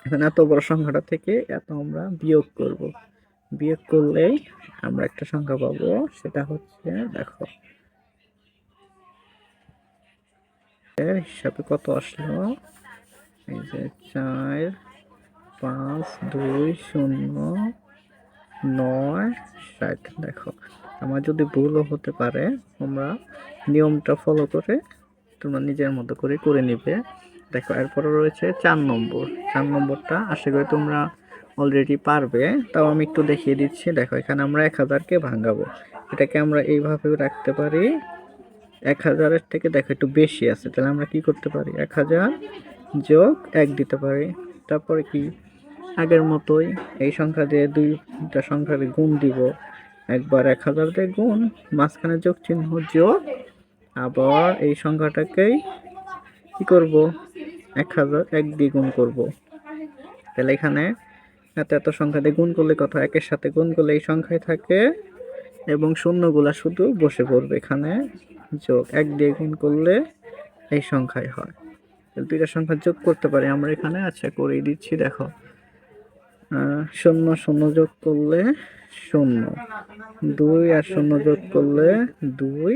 এখন এত বড় সংখ্যাটা থেকে এত আমরা বিয়োগ করব, বিয়োগ করলেই আমরা একটা সংখ্যা পাবো, সেটা হচ্ছে দেখো এর হিসাবে কত আসলো, এই যে 4, 5, 2, 0, 9, 60। দেখো আমার যদি ভুলও হতে পারে, তোমরা নিয়মটা ফলো করে তোমরা নিজের মতো করে করে নিবে। দেখো এরপরে রয়েছে 4 নম্বর, 4 নম্বরটা আশা করি তোমরা অলরেডি পারবে, তাও আমি একটু দেখিয়ে দিচ্ছি। দেখো এখানে আমরা 1000কে ভাঙাবো, এটাকে আমরা এইভাবেও রাখতে পারি। 1000-এর থেকে দেখো একটু বেশি আছে, তাহলে আমরা কি করতে পারি, 1000 যোগ 1 দিতে পারি। তারপরে কি আগের মতোই এই সংখ্যা দিয়ে দুইটা সংখ্যার গুণ দিব, একবার 1000 দিয়ে গুণ, মাঝখানে যোগ চিহ্ন যোগ, আবার এই সংখ্যাটাকেই কি করব, 1000 1 দিয়ে গুণ করব। তাহলে এখানে এত এত সংখ্যা দিয়ে গুণ করলে কত, একের সাথে গুণ করলে এই সংখ্যায় থাকে এবং শূন্যগুলা শুধু বসে পড়বে এখানে, যোগ 1 দিয়ে গুণ করলে এই সংখ্যায় হয়। দুইটা সংখ্যা যোগ করতে পারি আমরা এখানে, আচ্ছা করেই দিচ্ছি। দেখো 0 0 যোগ করলে 0, 2 আর 0 যোগ করলে 2,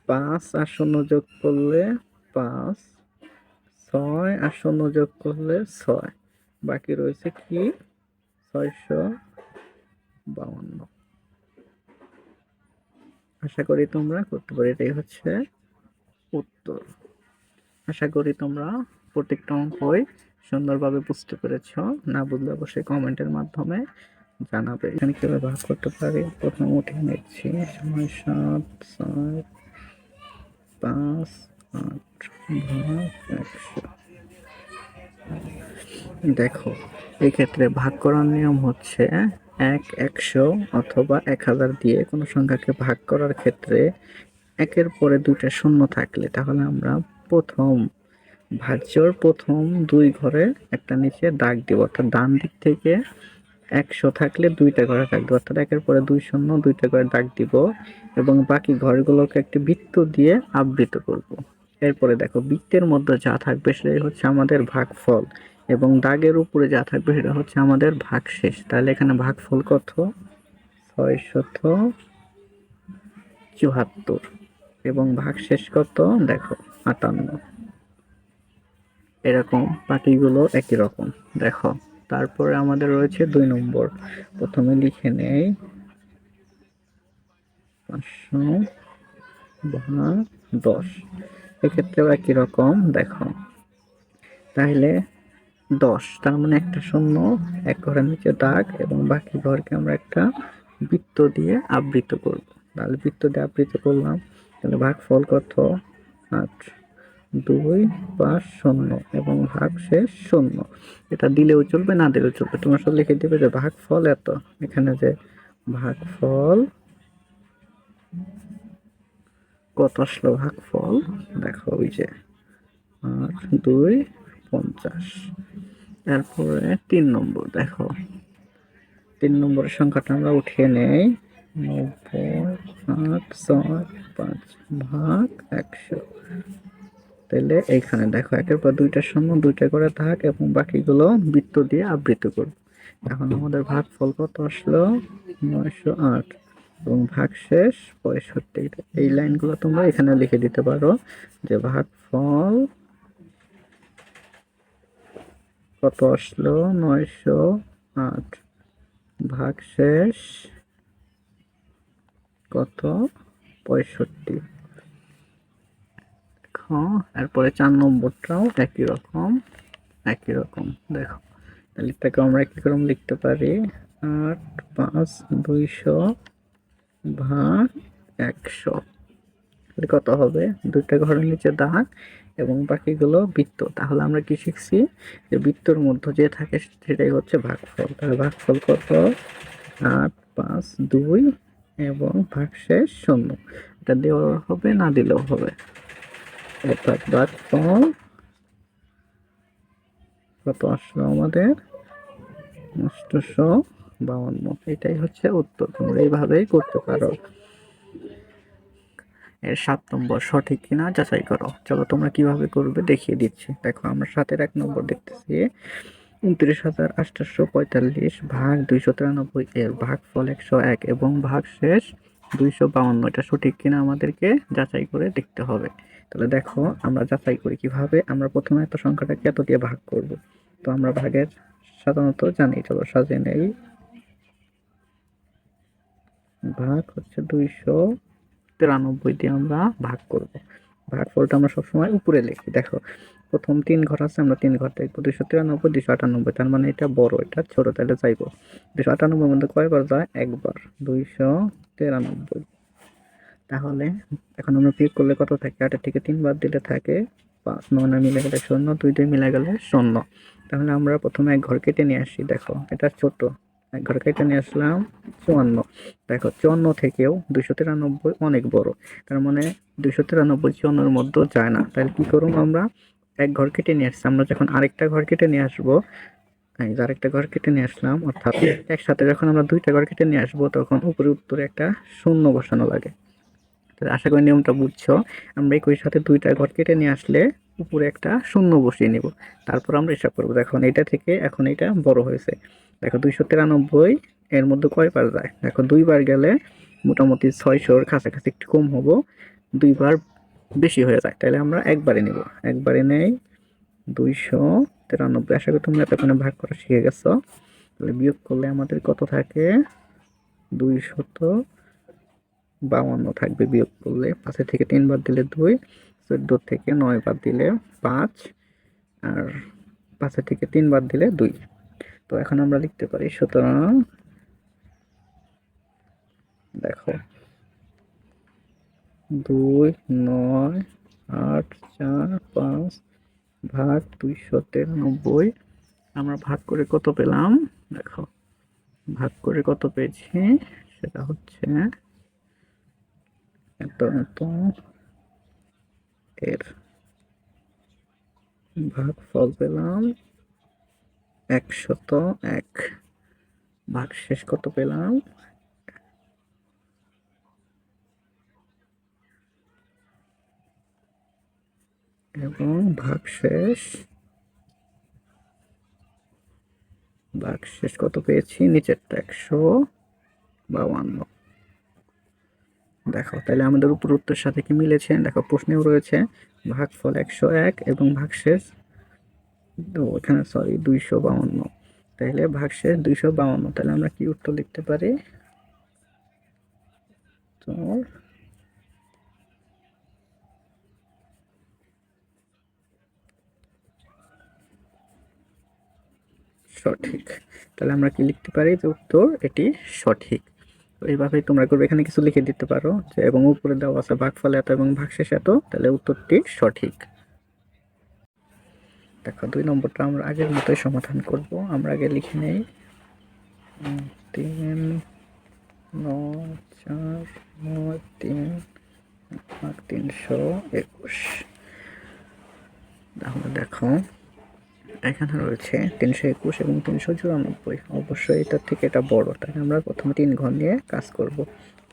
5 আর 0 যোগ করলে 5, 6 আর 0 যোগ করলে 6, বাকি রয়েছে কি 652। আশা করি তোমরা করতে পারো, এটাই হচ্ছে উত্তর। আশা করি তোমরা প্রত্যেকটা অঙ্কই সুন্দরভাবে বুঝতে পেরেছো, না বুঝলে অবশ্যই কমেন্টের মাধ্যমে জানাবে। এখানে কিভাবে ভাগ করতে পারি, প্রথম উঠে নিচ্ছি, সময় 7, 4, 5, 8 ভাগ 100। দেখো এই ক্ষেত্রে ভাগ করার নিয়ম হচ্ছে 1 100 অথবা 1000 দিয়ে কোনো সংখ্যাকে ভাগ করার ক্ষেত্রে একের পরে দুইটা শূন্য থাকলে তাহলে আমরা প্রথম ভাজ্যর প্রথম 2 ঘরে একটা নিচে দাগ দিব, অর্থাৎ ডান দিক থেকে 100 থাকলে 2টা ঘরে দাগ দিব, অর্থাৎ একের পরে 2 শূন্য 2টা ঘরে দাগ দিব এবং বাকি ঘরগুলোকে একটি বৃত্ত দিয়ে আবৃত করব। এরপরে দেখো বৃত্তের মধ্যে যা থাকবে সেটাই হচ্ছে আমাদের ভাগফল এবং দাগের উপরে যা থাকবে সেটা হচ্ছে আমাদের ভাগশেষ। তাহলে এখানে ভাগফল কত, 674 এবং ভাগশেষ কত, দেখো 58। এরকম বাকিগুলো একই রকম। দেখো তারপরে আমাদের রয়েছে 2 নম্বর, প্রথমে লিখে নেই 500 ভাগ 10, এক্ষেত্রেও একই রকম। দেখো তাহলে 10, তার মানে একটা শূন্য, এক ঘরের নিচে দাগ এবং বাকি ঘরকে আমরা একটা বৃত্ত দিয়ে আবৃত করব। তাহলে বৃত্ত দিয়ে আবৃত করলাম, তাহলে ভাগফল কত, 8, 2, 5, 0 এবং ভাগশেষ 0। এটা দিলেও চলবে না দিলেও চলবে, তোমরা সব লিখে দিবে যে ভাগফল এত। এখানে যে ভাগফল কত আসলো, ভাগফল দেখো ওই যে 8, 2, 50। তারপরে 3 নম্বর, দেখো 3 নম্বরের সংখ্যাটা আমরা উঠিয়ে নেই, 90, 8, 6, 5 ভাগ 100। তাহলে এইখানে দেখো একের পর দুইটা শূন্য 2টা করে থাক এবং বাকিগুলো বৃত্ত দিয়ে আবৃত করব। এখন আমাদের ভাগফল কত আসলো, 908 এবং ভাগশেষ 65। এই লাইনগুলো তোমরা এখানে লিখে দিতে পারো যে ভাগফল কত আসলো, 908, ভাগশেষ কত 65। দেখো এরপরে 4 নম্বরটাও একই রকম দেখো। তাহলে এটাকে আমরা কি রকম লিখতে পারি, 8 5 200 ভাগ 100। তাহলে কত হবে, দুইটা ঘরের নিচে দাগ এবং বাকিগুলো বৃত্ত। তাহলে আমরা কি শিখছি, যে বৃত্তর মধ্যে যে থাকে সেটাই হচ্ছে ভাগফল। তাহলে ভাগফল কত, 8 5 2 এবং ভাগশেষ 0। এটা দেওয়া হবে না দিলেও হবে। অর্থাৎ ভাগফল কত আসলো আমাদের, 852। এটাই হচ্ছে উত্তর। তোমরা এইভাবেই করতে পারো। এর 7 নম্বর সঠিক কিনা যাচাই করো। চলো তোমরা কিভাবে করবে দেখিয়ে দিচ্ছি। দেখো আমরা 7-এর 1 নম্বর দেখতেছি, 29,845 ভাগ 293 এর ভাগফল 101 এবং ভাগশেষ 252। এটা সঠিক কিনা আমাদেরকে যাচাই করে দেখতে হবে। তাহলে দেখো আমরা যাচাই করি কিভাবে। আমরা প্রথমে একটা সংখ্যাটাকে এত দিয়ে ভাগ করব। তো আমরা ভাগের সাধারণত জানি, চলো সাজিয়ে নেই। ভাগ হচ্ছে 293 দিয়ে আমরা ভাগ করব। ভাগফলটা আমরা সবসময় উপরে লিখি। দেখো প্রথম 3 ঘর আছে, আমরা 3 ঘর দেখবো, 293 298। তার মানে এটা বড়, এটা ছোট, তাহলে যাইবো 298 মধ্যে কয়বার যায়, একবার, 293। তাহলে এখন আমরা বিয়োগ করলে কত থাকে, 8 থেকে 3 বাদ দিলে থাকে 5, 9 মিলে গেলে 0, 2 2 মিলে গেলে 0। তাহলে আমরা প্রথমে এক ঘর কেটে নিয়ে আসি। দেখো এটা ছোট, এক ঘর কেটে নিয়ে আসলাম 54। দেখো 54 থেকেও 293 অনেক বড়, তার মানে 293 54-এর মধ্যে যায় না। তাহলে কি করব, আমরা এক ঘর কেটে নিয়ে আসছি, আমরা যখন আরেকটা ঘর কেটে নিয়ে আসবো, আরেকটা ঘর কেটে নিয়ে আসলাম, অর্থাৎ একসাথে যখন আমরা দুইটা ঘর কেটে নিয়ে আসবো তখন উপরে উত্তরে একটা শূন্য বসানো লাগে। তাহলে আশা করি নিয়মটা বুঝছো। আমরা একই সাথে দুইটা ঘর কেটে নিয়ে আসলে উপরে একটা শূন্য বসিয়ে নিব, তারপর আমরা হিসাব করবো। দেখো এটা থেকে এখন এটা বড় হয়েছে। দেখো 293 এর মধ্যে কয়বার যায়, দেখো 2বার গেলে মোটামুটি 600-র কাছাকাছি, একটু কম হবো, 2বার বেশি হয়ে যায়। তাহলে আমরা একবারে নিব, একবারে নেই 293। আশা করি তোমরা এতক্ষণে ভাগ করা শিখে গেছো। তাহলে বিয়োগ করলে আমাদের কত থাকে, 252 থাকবে বিয়োগ করলে। 5 থেকে 3 বাদ দিলে 2, 14 থেকে 9 বাদ দিলে 5, আর 5 থেকে 3 বাদ দিলে 2। তো এখন আমরা লিখতে পারি, সুতরাং দেখো 2 9 8 4 5 ভাগ 293। আমরা ভাগ করে কত পেলাম, দেখো ভাগ করে কত পেয়েছি, সেটা হচ্ছে এত এত। এর ভাগফল পেলাম 101। ভাগশেষ কত পেলাম, এবং ভাগশেষ কত পেয়েছি, নিচেরটা 152। দেখো তাহলে আমাদের উপর উত্তরের সাথে কি মিলেছে, দেখো প্রশ্নেও রয়েছে ভাগফল 101 এবং ভাগশেষ এখানে 252। তাহলে ভাগশেষ 252। তাহলে আমরা কি উত্তর লিখতে পারি, তো সঠিক। তাহলে আমরা কি লিখতে পারি, যে উত্তর এটি সঠিক। তো এইভাবেই তোমরা করবে, এখানে কিছু লিখে দিতে পারো যে এবং উপরে দেওয়া আছে ভাগফল এত এবং ভাগশেষ এত, তাহলে উত্তরটি সঠিক। দেখো 2 নম্বরটা আমরা আগের মতোই সমাধান করব। আমরা আগে লিখে নেই 3 9 4 9 3 ভাগ 321। তাহলে দেখো এখানে রয়েছে 321 এবং 394। অবশ্যই এটার থেকে এটা বড়, তাই আমরা প্রথমে 3 ঘর নিয়ে কাজ করব।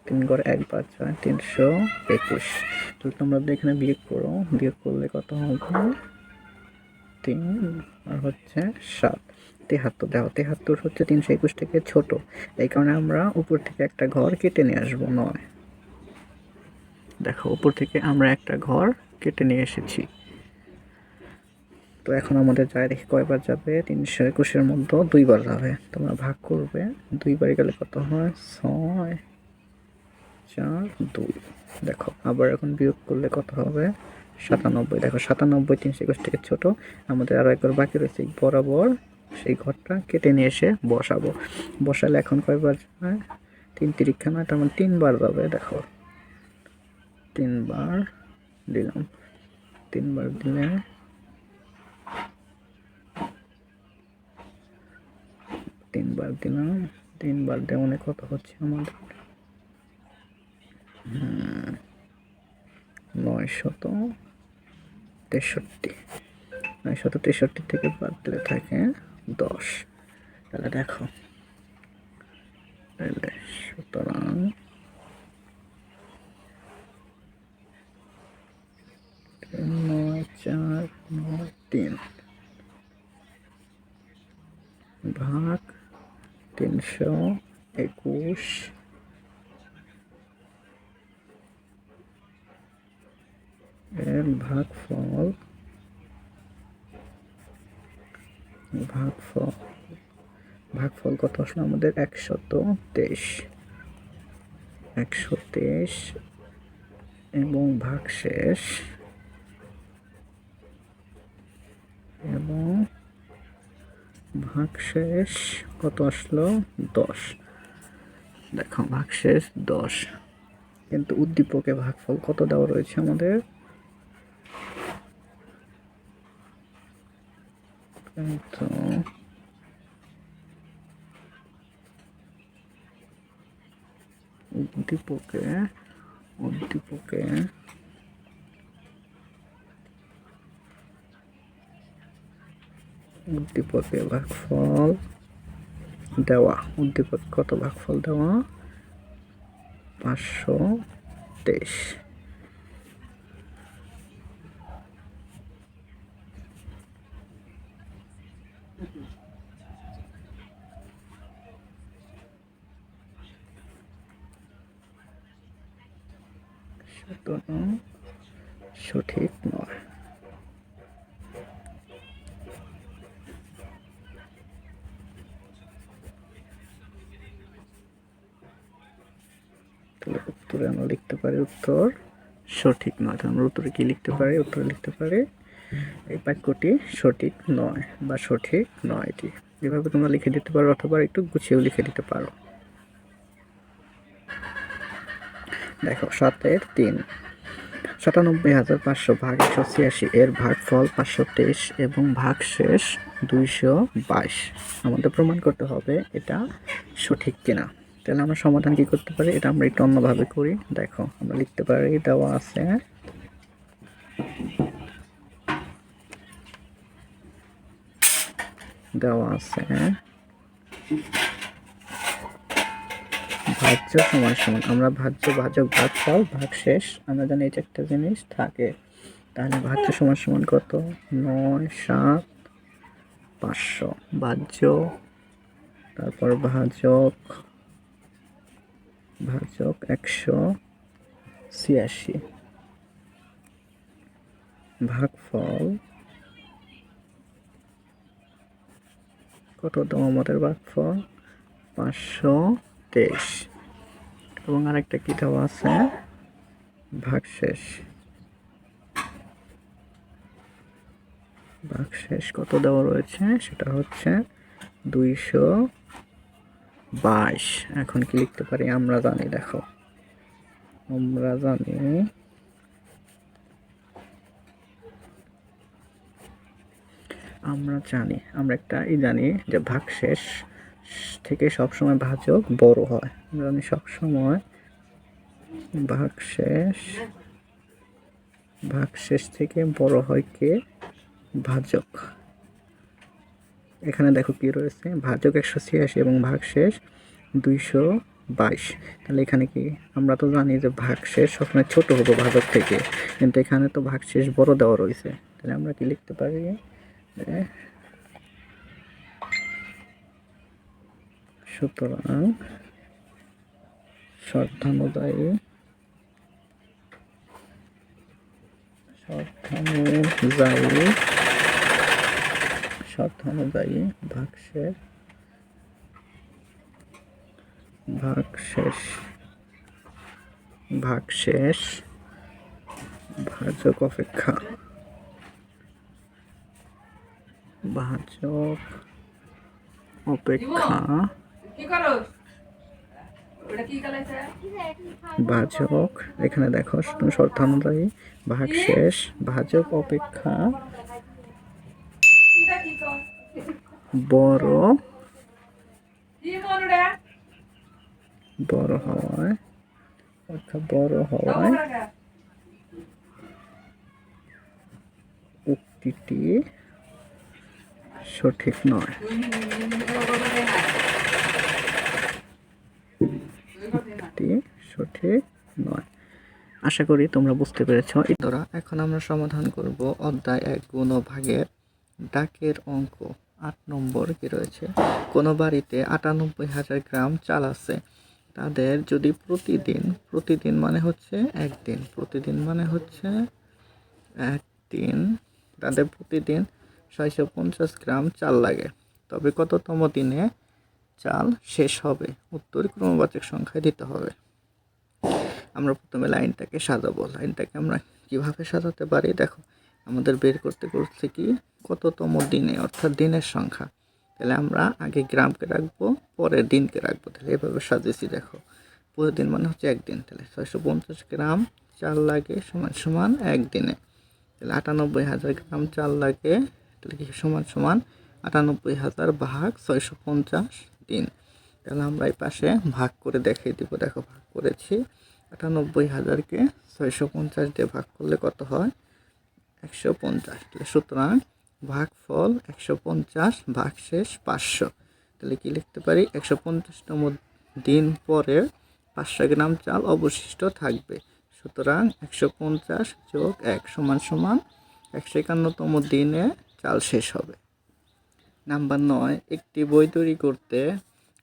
3 ঘর 1 5 6 321। তাহলে তোমরা এখানে বিয়োগ করো, বিয়োগ করলে কত হবে, 3 আর হচ্ছে 7, 73। দেখো 73 হচ্ছে 321 থেকে ছোট, এই কারণে আমরা উপর থেকে একটা ঘর কেটে নিয়ে আসবো 9। দেখো উপর থেকে আমরা একটা ঘর কেটে নিয়ে এসেছি। তো এখন আমাদের যায় দেখি কয়বার যাবে, 321-এর মধ্যে 2বার যাবে। তোমরা ভাগ করবে, 2বার গেলে কত হয়, 6। 4 2। দেখো আবার এখন বিয়োগ করলে কত হবে? 97। দেখো 97 321 থেকে ছোট। আমাদের আরো একবার বাকি রয়েছে, বরাবর সেই ঘরটা কেটে নিয়ে এসে বসাবো। বসালে এখন কয়বার যায়? 3 তিরিক্ষা 9, তার মানে 3 বার যাবে। দেখো 3 বার দিলাম, 3 বার দিলে 3 বার দিলাম, 3 বার দেওয়া মানে কত হচ্ছে আমাদের? 963। 963 থেকে বাদ দিলে থাকে 10। তাহলে দেখো, তাহলে সুতরাং 9493 ভাগ 321 এর ভাগফল ভাগফল কত আসলে আমাদের? 123। 123 এবং ভাগশেষ কত আসলো? 10। দেখো ভাগশেষ 10, কিন্তু উদ্দীপকে ভাগফল কত দেওয়া রয়েছে আমাদের? কিন্তু উদ্দীপকে ভাগফল দেওয়া, উদ্দীপকে কত ভাগফল দেওয়া? 523। সুতরাং সঠিক নয়। তাহলে উত্তরে আমরা লিখতে পারি উত্তর সঠিক নয়। তাহলে আমরা উত্তরে কি লিখতে পারি? উত্তরে লিখতে পারি এই বাক্যটি সঠিক নয় বা সঠিক নয়। এটি এভাবে তোমরা লিখে দিতে পারো, অথবা একটু গুছিয়েও লিখে দিতে পারো। দেখো 7-এর 3, 97,500 ভাগ 186 এর ভাগফল 523 এবং ভাগশেষ 222। আমাদের প্রমাণ করতে হবে এটা সঠিক কিনা। তাহলে আমরা সমাধান কি করতে পারি? এটা আমরা একটু অন্যভাবে করি। দেখো আমরা লিখতে পারি, দেওয়া আছে ভাজ্য সমান সমান, আমরা ভাজ্য ভাজক ভাগফল ভাগশেষ আমরা জানি এটা একটা জিনিস থাকে। তাহলে ভাজ্য সমান সমান কত? 9,7,500 ভাজ্য, তারপর ভাজক 186 ভাগফল কত দাম আমাদের? ভাগফল 523। এবং আরেকটা কি দেওয়া আছে? ভাগশেষ কত দেওয়া রয়েছে? সেটা হচ্ছে 222। এখন কি লিখতে পারি? আমরা জানি, দেখো আমরা জানি যে ভাগশেষ থেকে সবসময় ভাজক বড় হয়। আমরা জানি সবসময় ভাগশেষ থেকে বড় হয় কে? ভাজক। এখানে দেখো কি রয়েছে? ভাজক 186 এবং ভাগশেষ 222। তাহলে এখানে কি? আমরা তো জানি যে ভাগশেষ সবসময় ছোট হবে ভাজক থেকে, কিন্তু এখানে তো ভাগশেষ বড় দেওয়া রয়েছে। তাহলে আমরা কি লিখতে পারি? সুতরাং শর্তানুযায়ী ভাগশেষ ভাগশেষ ভাজক অপেক্ষা ভাজক অপেক্ষা ভাজক, এখানে দেখো শর্ত অনুযায়ী ভাগশেষ ভাজক অপেক্ষা বড় বড় হওয়ায় উক্তিটি সঠিক নয়। সঠিক নয়। আশা করি তোমরা বুঝতে পেরেছো। এখন আমরা সমাধান করব অধ্যায় 1 গুণ ও ভাগের ডাকের অঙ্ক। 8 নম্বর কি রয়েছে, কোনো বাড়িতে 98,000 গ্রাম চাল আছে। তাদের যদি প্রতিদিন মানে হচ্ছে একদিন, তাদের প্রতিদিন 650 গ্রাম চাল লাগে, তবে কততম দিনে চাল শেষ হবে? উত্তর ক্রমবাচক সংখ্যায় দিতে হবে। আমরা প্রথমে লাইনটাকে সাজাবো। লাইনটাকে আমরা কিভাবে সাজাতে পারি, দেখো আমাদের বের করতে কি কততম দিনে, অর্থাৎ দিনের সংখ্যা। তাহলে আমরা আগে গ্রামকে রাখবো, পরে দিনকে রাখবো। তাহলে এভাবে সাজিয়েছি, দেখো প্রতিদিন মানে হচ্ছে একদিন, তাহলে 650 গ্রাম চাল লাগে সমান একদিনে। তাহলে 98,000 গ্রাম চাল লাগে, তাহলে কি সমান 98,000 ভাগ 650 দিন। তাহলে আমরা এই পাশে ভাগ করে দেখিয়ে দিব। দেখো ভাগ করেছি, 98,000কে 650 দিয়ে ভাগ করলে কত হয়? 150। তাহলে সুতরাং ভাগফল 150, ভাগশেষ 500। তাহলে কি লিখতে পারি? 150তম দিন পরে 500 গ্রাম চাল অবশিষ্ট থাকবে। সুতরাং 150 যোগ 1 সমান 151তম দিনে চাল শেষ হবে। নাম্বার 9, একটি বই তৈরি করতে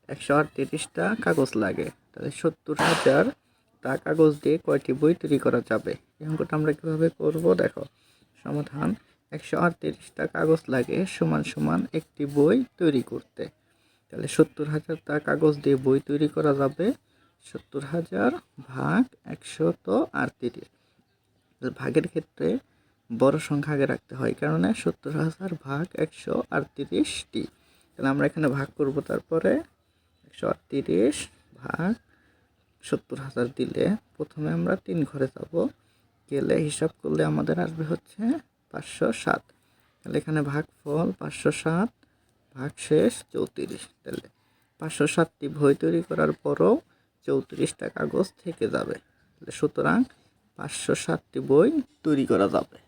138টা কাগজ লাগে। তাহলে 70,000 তা কাগজ দিয়ে কয়টি বই তৈরি করা যাবে? এই অঙ্কটা আমরা কীভাবে করব, দেখো সমাধান। 138টা কাগজ লাগে সমান একটি বই তৈরি করতে। তাহলে 70,000 তা কাগজ দিয়ে বই তৈরি করা যাবে। 70,000 ভাগ 138। ভাগের ক্ষেত্রে বড় সংখ্যা আগে রাখতে হয়, কারণে 70,000 ভাগ 138টি। তাহলে আমরা এখানে ভাগ করব, তারপরে 138 ভাগ 70,000 দিলে প্রথমে আমরা 3 ঘরে যাব, গেলে হিসাব করলে আমাদের আসবে হচ্ছে 507। তাহলে এখানে ভাগফল 507, ভাগশেষ 34। তাহলে 507টি বই তৈরি করার পরও 34টা কাগজ থেকে যাবে। তাহলে সুতরাং 507টি বই তৈরি করা যাবে।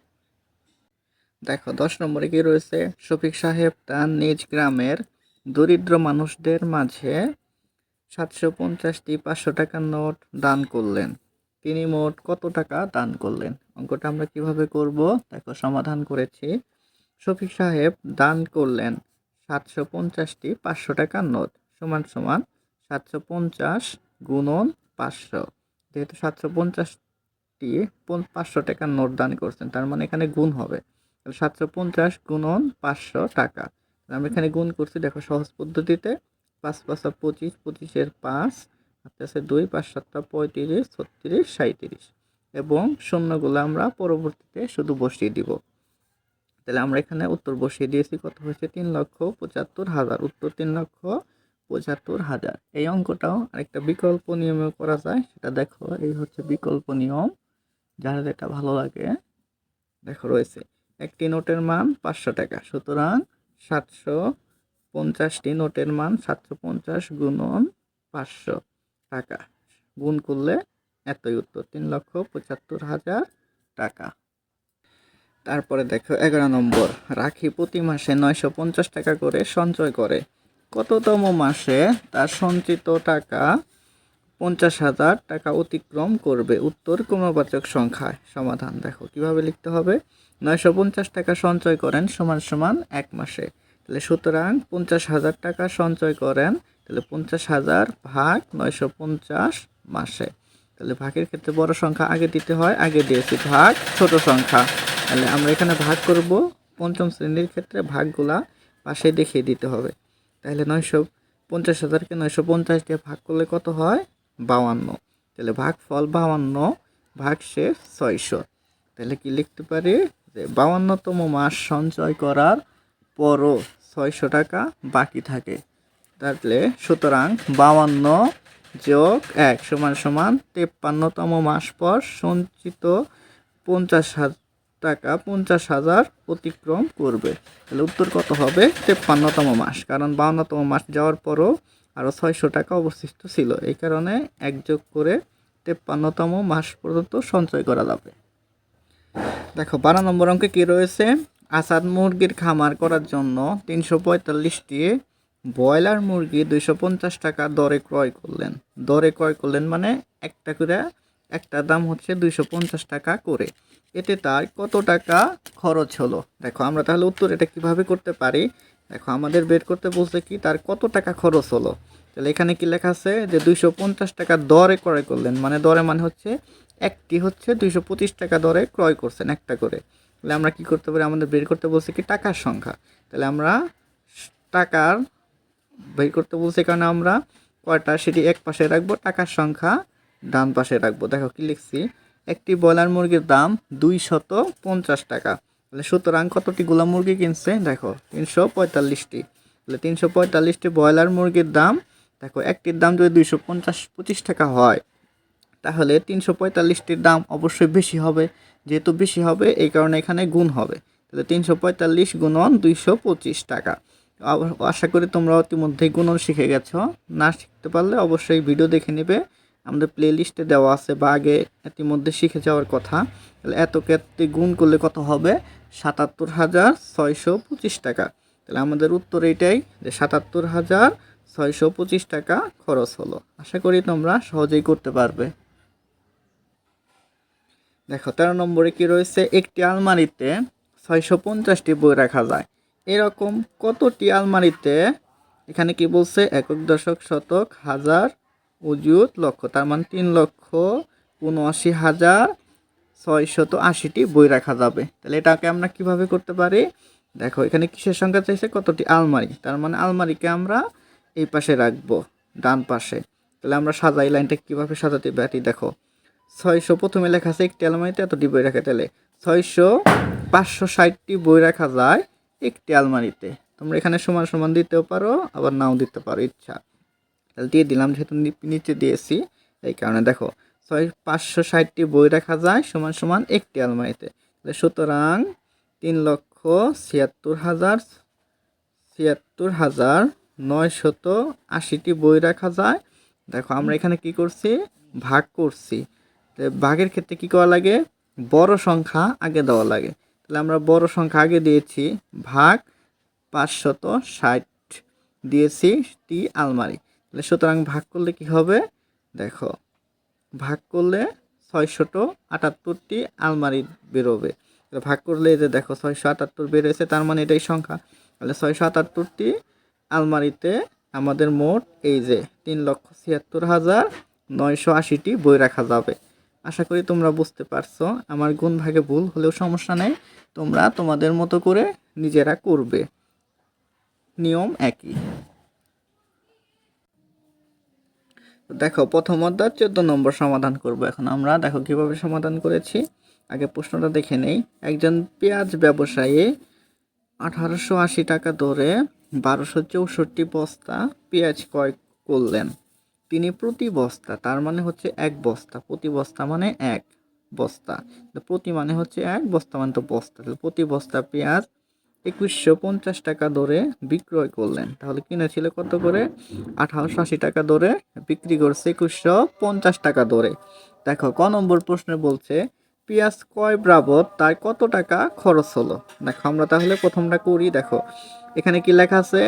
দেখো 10 নম্বরে কি রয়েছে, শফিক সাহেব তার নিজ গ্রামের দরিদ্র মানুষদের মাঝে 750টি 500 টাকার নোট দান করলেন। তিনি মোট কত টাকা দান করলেন? অঙ্কটা আমরা কিভাবে করব, দেখো সমাধান করেছি। শফিক সাহেব দান করলেন 750টি 500 টাকার নোট, সমান 750 গুণন 500। যেহেতু 750টি 500 টাকার নোট দান করছেন, তার মানে এখানে গুণ হবে। 750 গুণন 500 টাকা। আমরা এখানে গুণ করছি, দেখো সহজ পদ্ধতিতে। 5 5 25, 25-এর 5 আছে 2, 5 7 35, 36, 37 এবং শূন্যগুলো আমরা পরবর্তীতে শুধু বসিয়ে দিব। তাহলে আমরা এখানে উত্তর বসিয়ে দিয়েছি, কত হয়েছে? 3,75,000। উত্তর 3,75,000। এই অঙ্কটাও আরেকটা বিকল্প নিয়মে করা যায়, সেটা দেখো। এই হচ্ছে বিকল্প নিয়ম, যার যেটা ভালো লাগে। দেখো রয়েছে একটি নোটের মান 500 টাকা, সুতরাং 750টি নোটের মান 750 গুণন 500 টাকা, গুণ করলে এতই উত্তর, 3,75,000 টাকা। তারপরে দেখো 11 নম্বর, রাখি প্রতি মাসে 950 টাকা করে সঞ্চয় করে। কততম মাসে তার সঞ্চিত টাকা 50,000 টাকা অতিক্রম করবে? উত্তর ক্রমবাচক সংখ্যায়। সমাধান দেখো কিভাবে লিখতে হবে। 950 টাকা সঞ্চয় করেন সমান 1 মাসে। তাহলে সুতরাং 50,000 টাকা সঞ্চয় করেন, তাহলে 50,000 ভাগ 950 মাসে। তাহলে ভাগের ক্ষেত্রে বড় সংখ্যা আগে দিতে হয়, আগে দিয়েছি। ভাগ ছোট সংখ্যা, তাহলে আমরা এখানে ভাগ করব। পঞ্চম শ্রেণীর ক্ষেত্রে ভাগগুলা পাশে দেখিয়ে দিতে হবে। তাহলে 50,000কে 950 দিয়ে ভাগ করলে কত হয়? 52। তাহলে ভাগফল 52 ভাগশেষ 600। তাহলে কি লিখতে পারি যে 52তম মাস সঞ্চয় করার পরও 600 টাকা বাকি থাকে। তাহলে সুতরাং 52 যোগ 1 সমান সমান 53তম মাস পর সঞ্চিত 50,000 অতিক্রম করবে। তাহলে উত্তর কত হবে? 53তম মাস, কারণ 52তম মাস যাওয়ার পরও আরও 600 টাকা অবশিষ্ট ছিল, এই কারণে এক যোগ করে 53তম মাস পর্যন্ত সঞ্চয় করা যাবে। দেখো 12 নম্বর অঙ্কে কি রয়েছে? আসাদ মুরগির খামার করার জন্য 345টি ব্রয়লার মুরগি 250 টাকা দরে ক্রয় করলেন। দরে ক্রয় করলেন মানে একটা করে, একটা দাম হচ্ছে 250 টাকা করে। এতে তার কত টাকা খরচ হলো? দেখো আমরা তাহলে উত্তর এটা কিভাবে করতে পারি? দেখো আমাদের বের করতে বলছে কি তার কত টাকা খরচ হলো। তাহলে এখানে কি লেখা আছে যে 250 টাকা দরে ক্রয় করলেন, মানে দরে মানে হচ্ছে একটি হচ্ছে 225 টাকা দরে ক্রয় করছেন একটা করে। তাহলে আমরা কি করতে পারি? আমাদের বের করতে বলছে কি টাকার সংখ্যা। তাহলে আমরা টাকার বের করতে বলছে কারণে আমরা কয়টা সেটি এক পাশে রাখবো, টাকার সংখ্যা ডান পাশে রাখবো। দেখো কি লিখছি, একটি ব্রয়লার মুরগির দাম 250 টাকা। তাহলে সুতরাং কতটি গোলা মুরগি কিনছে? দেখো 345টি। তাহলে 345টি ব্রয়লার মুরগির দাম, দেখো একটির দাম যদি 225 টাকা হয় তাহলে 345টির দাম অবশ্যই বেশি হবে। যেহেতু বেশি হবে এই কারণে এখানে গুণ হবে। তাহলে 345 গুণন 225 টাকা। আশা করি তোমরা ইতিমধ্যেই গুণন শিখে গেছো। না শিখতে পারলে অবশ্যই ভিডিও দেখে নেবে, আমাদের প্লে লিস্টে দেওয়া আছে, বা আগে ইতিমধ্যে শিখে যাওয়ার কথা। তাহলে এত ক্ষেত্রে গুণ করলে কত হবে? 77,625 টাকা। তাহলে আমাদের উত্তর এইটাই যে 77,625 টাকা খরচ হলো। আশা করি তোমরা সহজেই করতে পারবে। দেখো 13 নম্বরে কি রয়েছে? একটি আলমারিতে 650টি বই রাখা যায়। এরকম কতটি আলমারিতে, এখানে কি বলছে একক দশক শতক হাজার অযুত লক্ষ, তার মানে 3,79,680টি বই রাখা যাবে। তাহলে এটাকে আমরা কিভাবে করতে পারি? দেখো এখানে কিসের সংখ্যা চাইছে? কতটি আলমারি, তার মানে আলমারিকে আমরা এই পাশে রাখবো, ডান পাশে। তাহলে আমরা সাজাই, লাইনটা কিভাবে সাজাতে পারি? দেখো 600 প্রথমে লেখা আছে একটি আলমারিতে এতটি বই রাখে। তাহলে 560টি বই রাখা যায় একটি আলমারিতে। তোমরা এখানে সমান সমান দিতেও পারো, আবার নাও দিতে পারো ইচ্ছা। তাহলে দিয়ে দিলাম, যেহেতু নিচে দিয়েছি এই কারণে। দেখো 560টি বই রাখা যায় সমান সমান একটি আলমারিতে। তাহলে সুতরাং 3,76,980টি বই রাখা যায়। দেখো আমরা এখানে কি করছি? ভাগ করছি। ভাগের ক্ষেত্রে কি করা লাগে? বড় সংখ্যা আগে দেওয়া লাগে। তাহলে আমরা বড় সংখ্যা আগে দিয়েছি, ভাগ 560 দিয়েছি টি আলমারি। তাহলে সুতরাং ভাগ করলে কি হবে? দেখো ভাগ করলে 678টি আলমারি বেরোবে। তাহলে ভাগ করলে যে দেখো 678 বেরোয়েছে, তার মানে এটাই সংখ্যা। তাহলে 678টি আলমারিতে আমাদের মোট এই যে 3,76,980টি বই রাখা যাবে। আশা করি তোমরা বুঝতে পারছো। আমার গুণ ভাগে ভুল হলেও সমস্যা নেই, তোমরা তোমাদের মতো করে নিজেরা করবে, নিয়ম একই। দেখো প্রথম অধ্যায় 14 নম্বর সমাধান করব এখন আমরা। দেখো কিভাবে সমাধান করেছি, আগে প্রশ্নটা দেখে নেই। একজন পেঁয়াজ ব্যবসায়ী 1880 টাকা দরে 1264 বস্তা পেঁয়াজ ক্রয় করলেন। তিনি প্রতি বস্তা, তার মানে হচ্ছে এক বস্তা, প্রতি বস্তা মানে এক বস্তা, প্রতি মানে হচ্ছে এক, বস্তা মানে তো বস্তা, প্রতি বস্তা পেঁয়াজ 2150 টাকা দরে বিক্রয় করলেন। তাহলে কিনেছিল কত করে? 1880 টাকা দরে, বিক্রি করছে 2150 টাকা দরে। দেখো ক নম্বর প্রশ্নে বলছে পেঁয়াজ ক্রয় বাবদ তার কত টাকা খরচ হলো। দেখো আমরা তাহলে প্রথমটা করি। দেখো এখানে কি লেখা আছে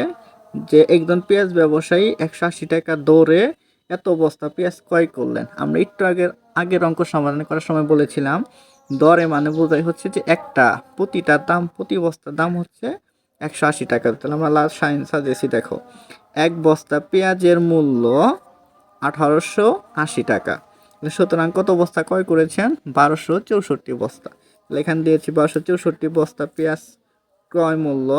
যে একজন পেঁয়াজ ব্যবসায়ী 180 টাকা দরে এত বস্তা পেঁয়াজ ক্রয় করলেন। আমরা একটু আগের অঙ্ক সমাধান করার সময় বলেছিলাম দরে মানে বোঝাই হচ্ছে যে একটা, প্রতিটার দাম, প্রতি বস্তার দাম হচ্ছে 180 টাকা। তাহলে আমরা লাস্ট সাইন সাজিয়েছি। দেখো এক বস্তা পেঁয়াজের মূল্য 1880 টাকা। সুতরাং কত বস্তা ক্রয় করেছেন? 1264 বস্তা। তাহলে এখানে দিয়েছি 1264 বস্তা পেঁয়াজ ক্রয় মূল্য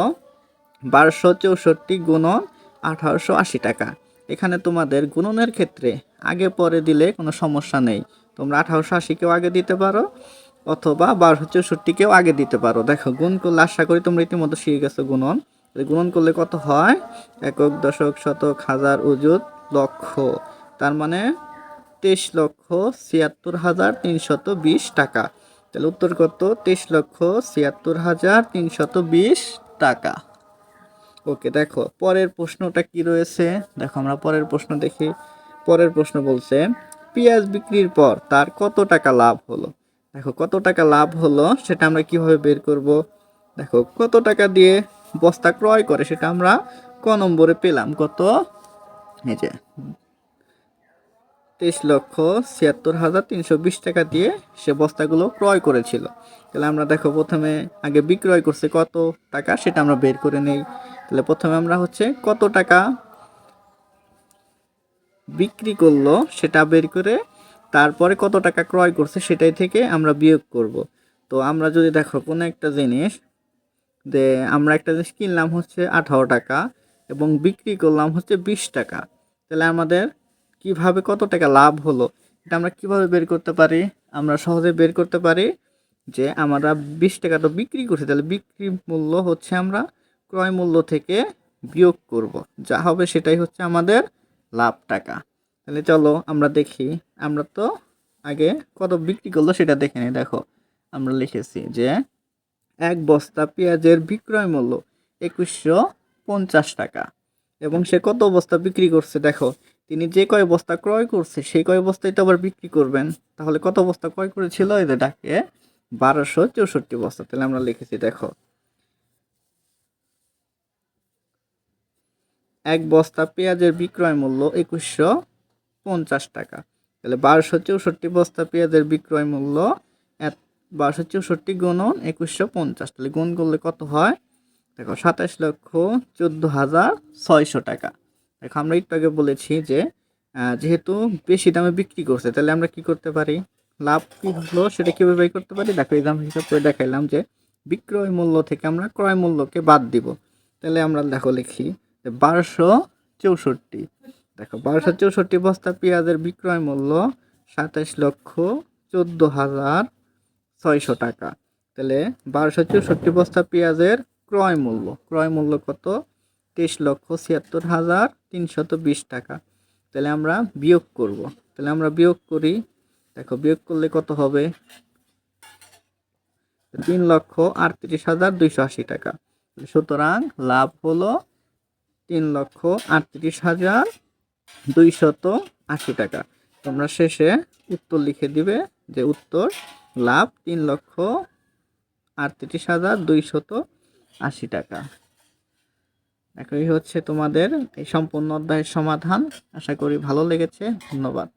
1264 গুণন 1880 টাকা। এখানে তোমাদের গুণনের ক্ষেত্রে আগে পরে দিলে কোনো সমস্যা নেই। তোমরা 1880-কেও আগে দিতে পারো অথবা 1264-কেও আগে দিতে পারো। দেখো গুণ করলে আশা করি তোমরা ইতিমধ্যে শিখে গেছো গুণন। গুণন করলে কত হয়? একক, দশক, শতক, হাজার, অযুত, লক্ষ। তার মানে 23,76,320 টাকা। তাহলে উত্তর কত? 23,76,320 টাকা। ওকে, দেখো পরের প্রশ্নটা কি রয়েছে। দেখো আমরা পরের প্রশ্ন দেখি। পরের প্রশ্ন বলছে পেঁয়াজ বিক্রির পর তার কত টাকা লাভ হলো। দেখো কত টাকা লাভ হলো সেটা আমরা কিভাবে বের করব। দেখো কত টাকা দিয়ে বস্তা ক্রয় করে সেটা আমরা ক নম্বরে পেলাম। কত? এই যে 23,76,320 টাকা দিয়ে সে বস্তাগুলো ক্রয় করেছিল। তাহলে আমরা দেখো প্রথমে আগে বিক্রয় করছে কত টাকা সেটা আমরা বের করে নেই। তাহলে প্রথমে আমরা হচ্ছে কত টাকা বিক্রি করলো সেটা বের করে তারপরে কত টাকা ক্রয় করছে সেটাই থেকে আমরা বিয়োগ করব। তো আমরা যদি দেখো কোনো একটা জিনিস যে আমরা একটা জিনিস কিনলাম হচ্ছে 18 টাকা এবং বিক্রি করলাম হচ্ছে 20 টাকা, তাহলে আমাদের কিভাবে কত টাকা লাভ হলো এটা আমরা কিভাবে বের করতে পারি? আমরা সহজে বের করতে পারি যে আমরা 20 টাকা তো বিক্রি করছি, তাহলে বিক্রি মূল্য হচ্ছে আমরা ক্রয় মূল্য থেকে বিয়োগ করব, যা হবে সেটাই হচ্ছে আমাদের লাভ টাকা। তাহলে চলো আমরা দেখি। আমরা তো আগে কত বিক্রি করলো সেটা দেখে নিই। দেখো আমরা লিখেছি যে এক বস্তা পেঁয়াজের বিক্রয় মূল্য 2150 টাকা এবং সে কত বস্তা বিক্রি করছে। দেখো তিনি যে কয় বস্তা ক্রয় করছে সেই কয় বস্তাই তো আবার বিক্রি করবেন, তাহলে কত বস্তা ক্রয় করেছিল এটাকে 1264 বস্তা। তাহলে আমরা লিখেছি দেখো এক বস্তা পেঁয়াজের বিক্রয় মূল্য 2150 টাকা। তাহলে 1264 বস্তা পেঁয়াজের বিক্রয় মূল্য 1264 গুণন 2150, তাহলে গুণ করলে কত হয়? দেখো 27,14,600 টাকা। দেখো আমরা একটু আগে বলেছি যে যেহেতু বেশি দামে বিক্রি করছে তাহলে আমরা কি করতে পারি, লাভ কি হলো সেটা কিভাবে বের করতে পারি। দেখো এই দাম হিসাব করে দেখাইলাম যে বিক্রয় মূল্য থেকে আমরা ক্রয় মূল্যকে বাদ দিব। তাহলে আমরা দেখো লিখি 1264। দেখো 1264 বস্তা পেঁয়াজের বিক্রয় মূল্য 27,14,600 টাকা। তাহলে 1264 বস্তা পেঁয়াজের ক্রয় মূল্য কত? 23,76,320 টাকা। তাহলে আমরা বিয়োগ করব। তাহলে আমরা বিয়োগ করি। দেখো বিয়োগ করলে কত হবে? 3,38,280 টাকা। সুতরাং লাভ হলো 3,38,280 টাকা। তোমরা শেষে উত্তর লিখে দিবে যে উত্তর লাভ 3,38,280 টাকা। দেখো এই হচ্ছে তোমাদের এই সম্পূর্ণ অধ্যায়ের সমাধান। আশা করি ভালো লেগেছে। ধন্যবাদ।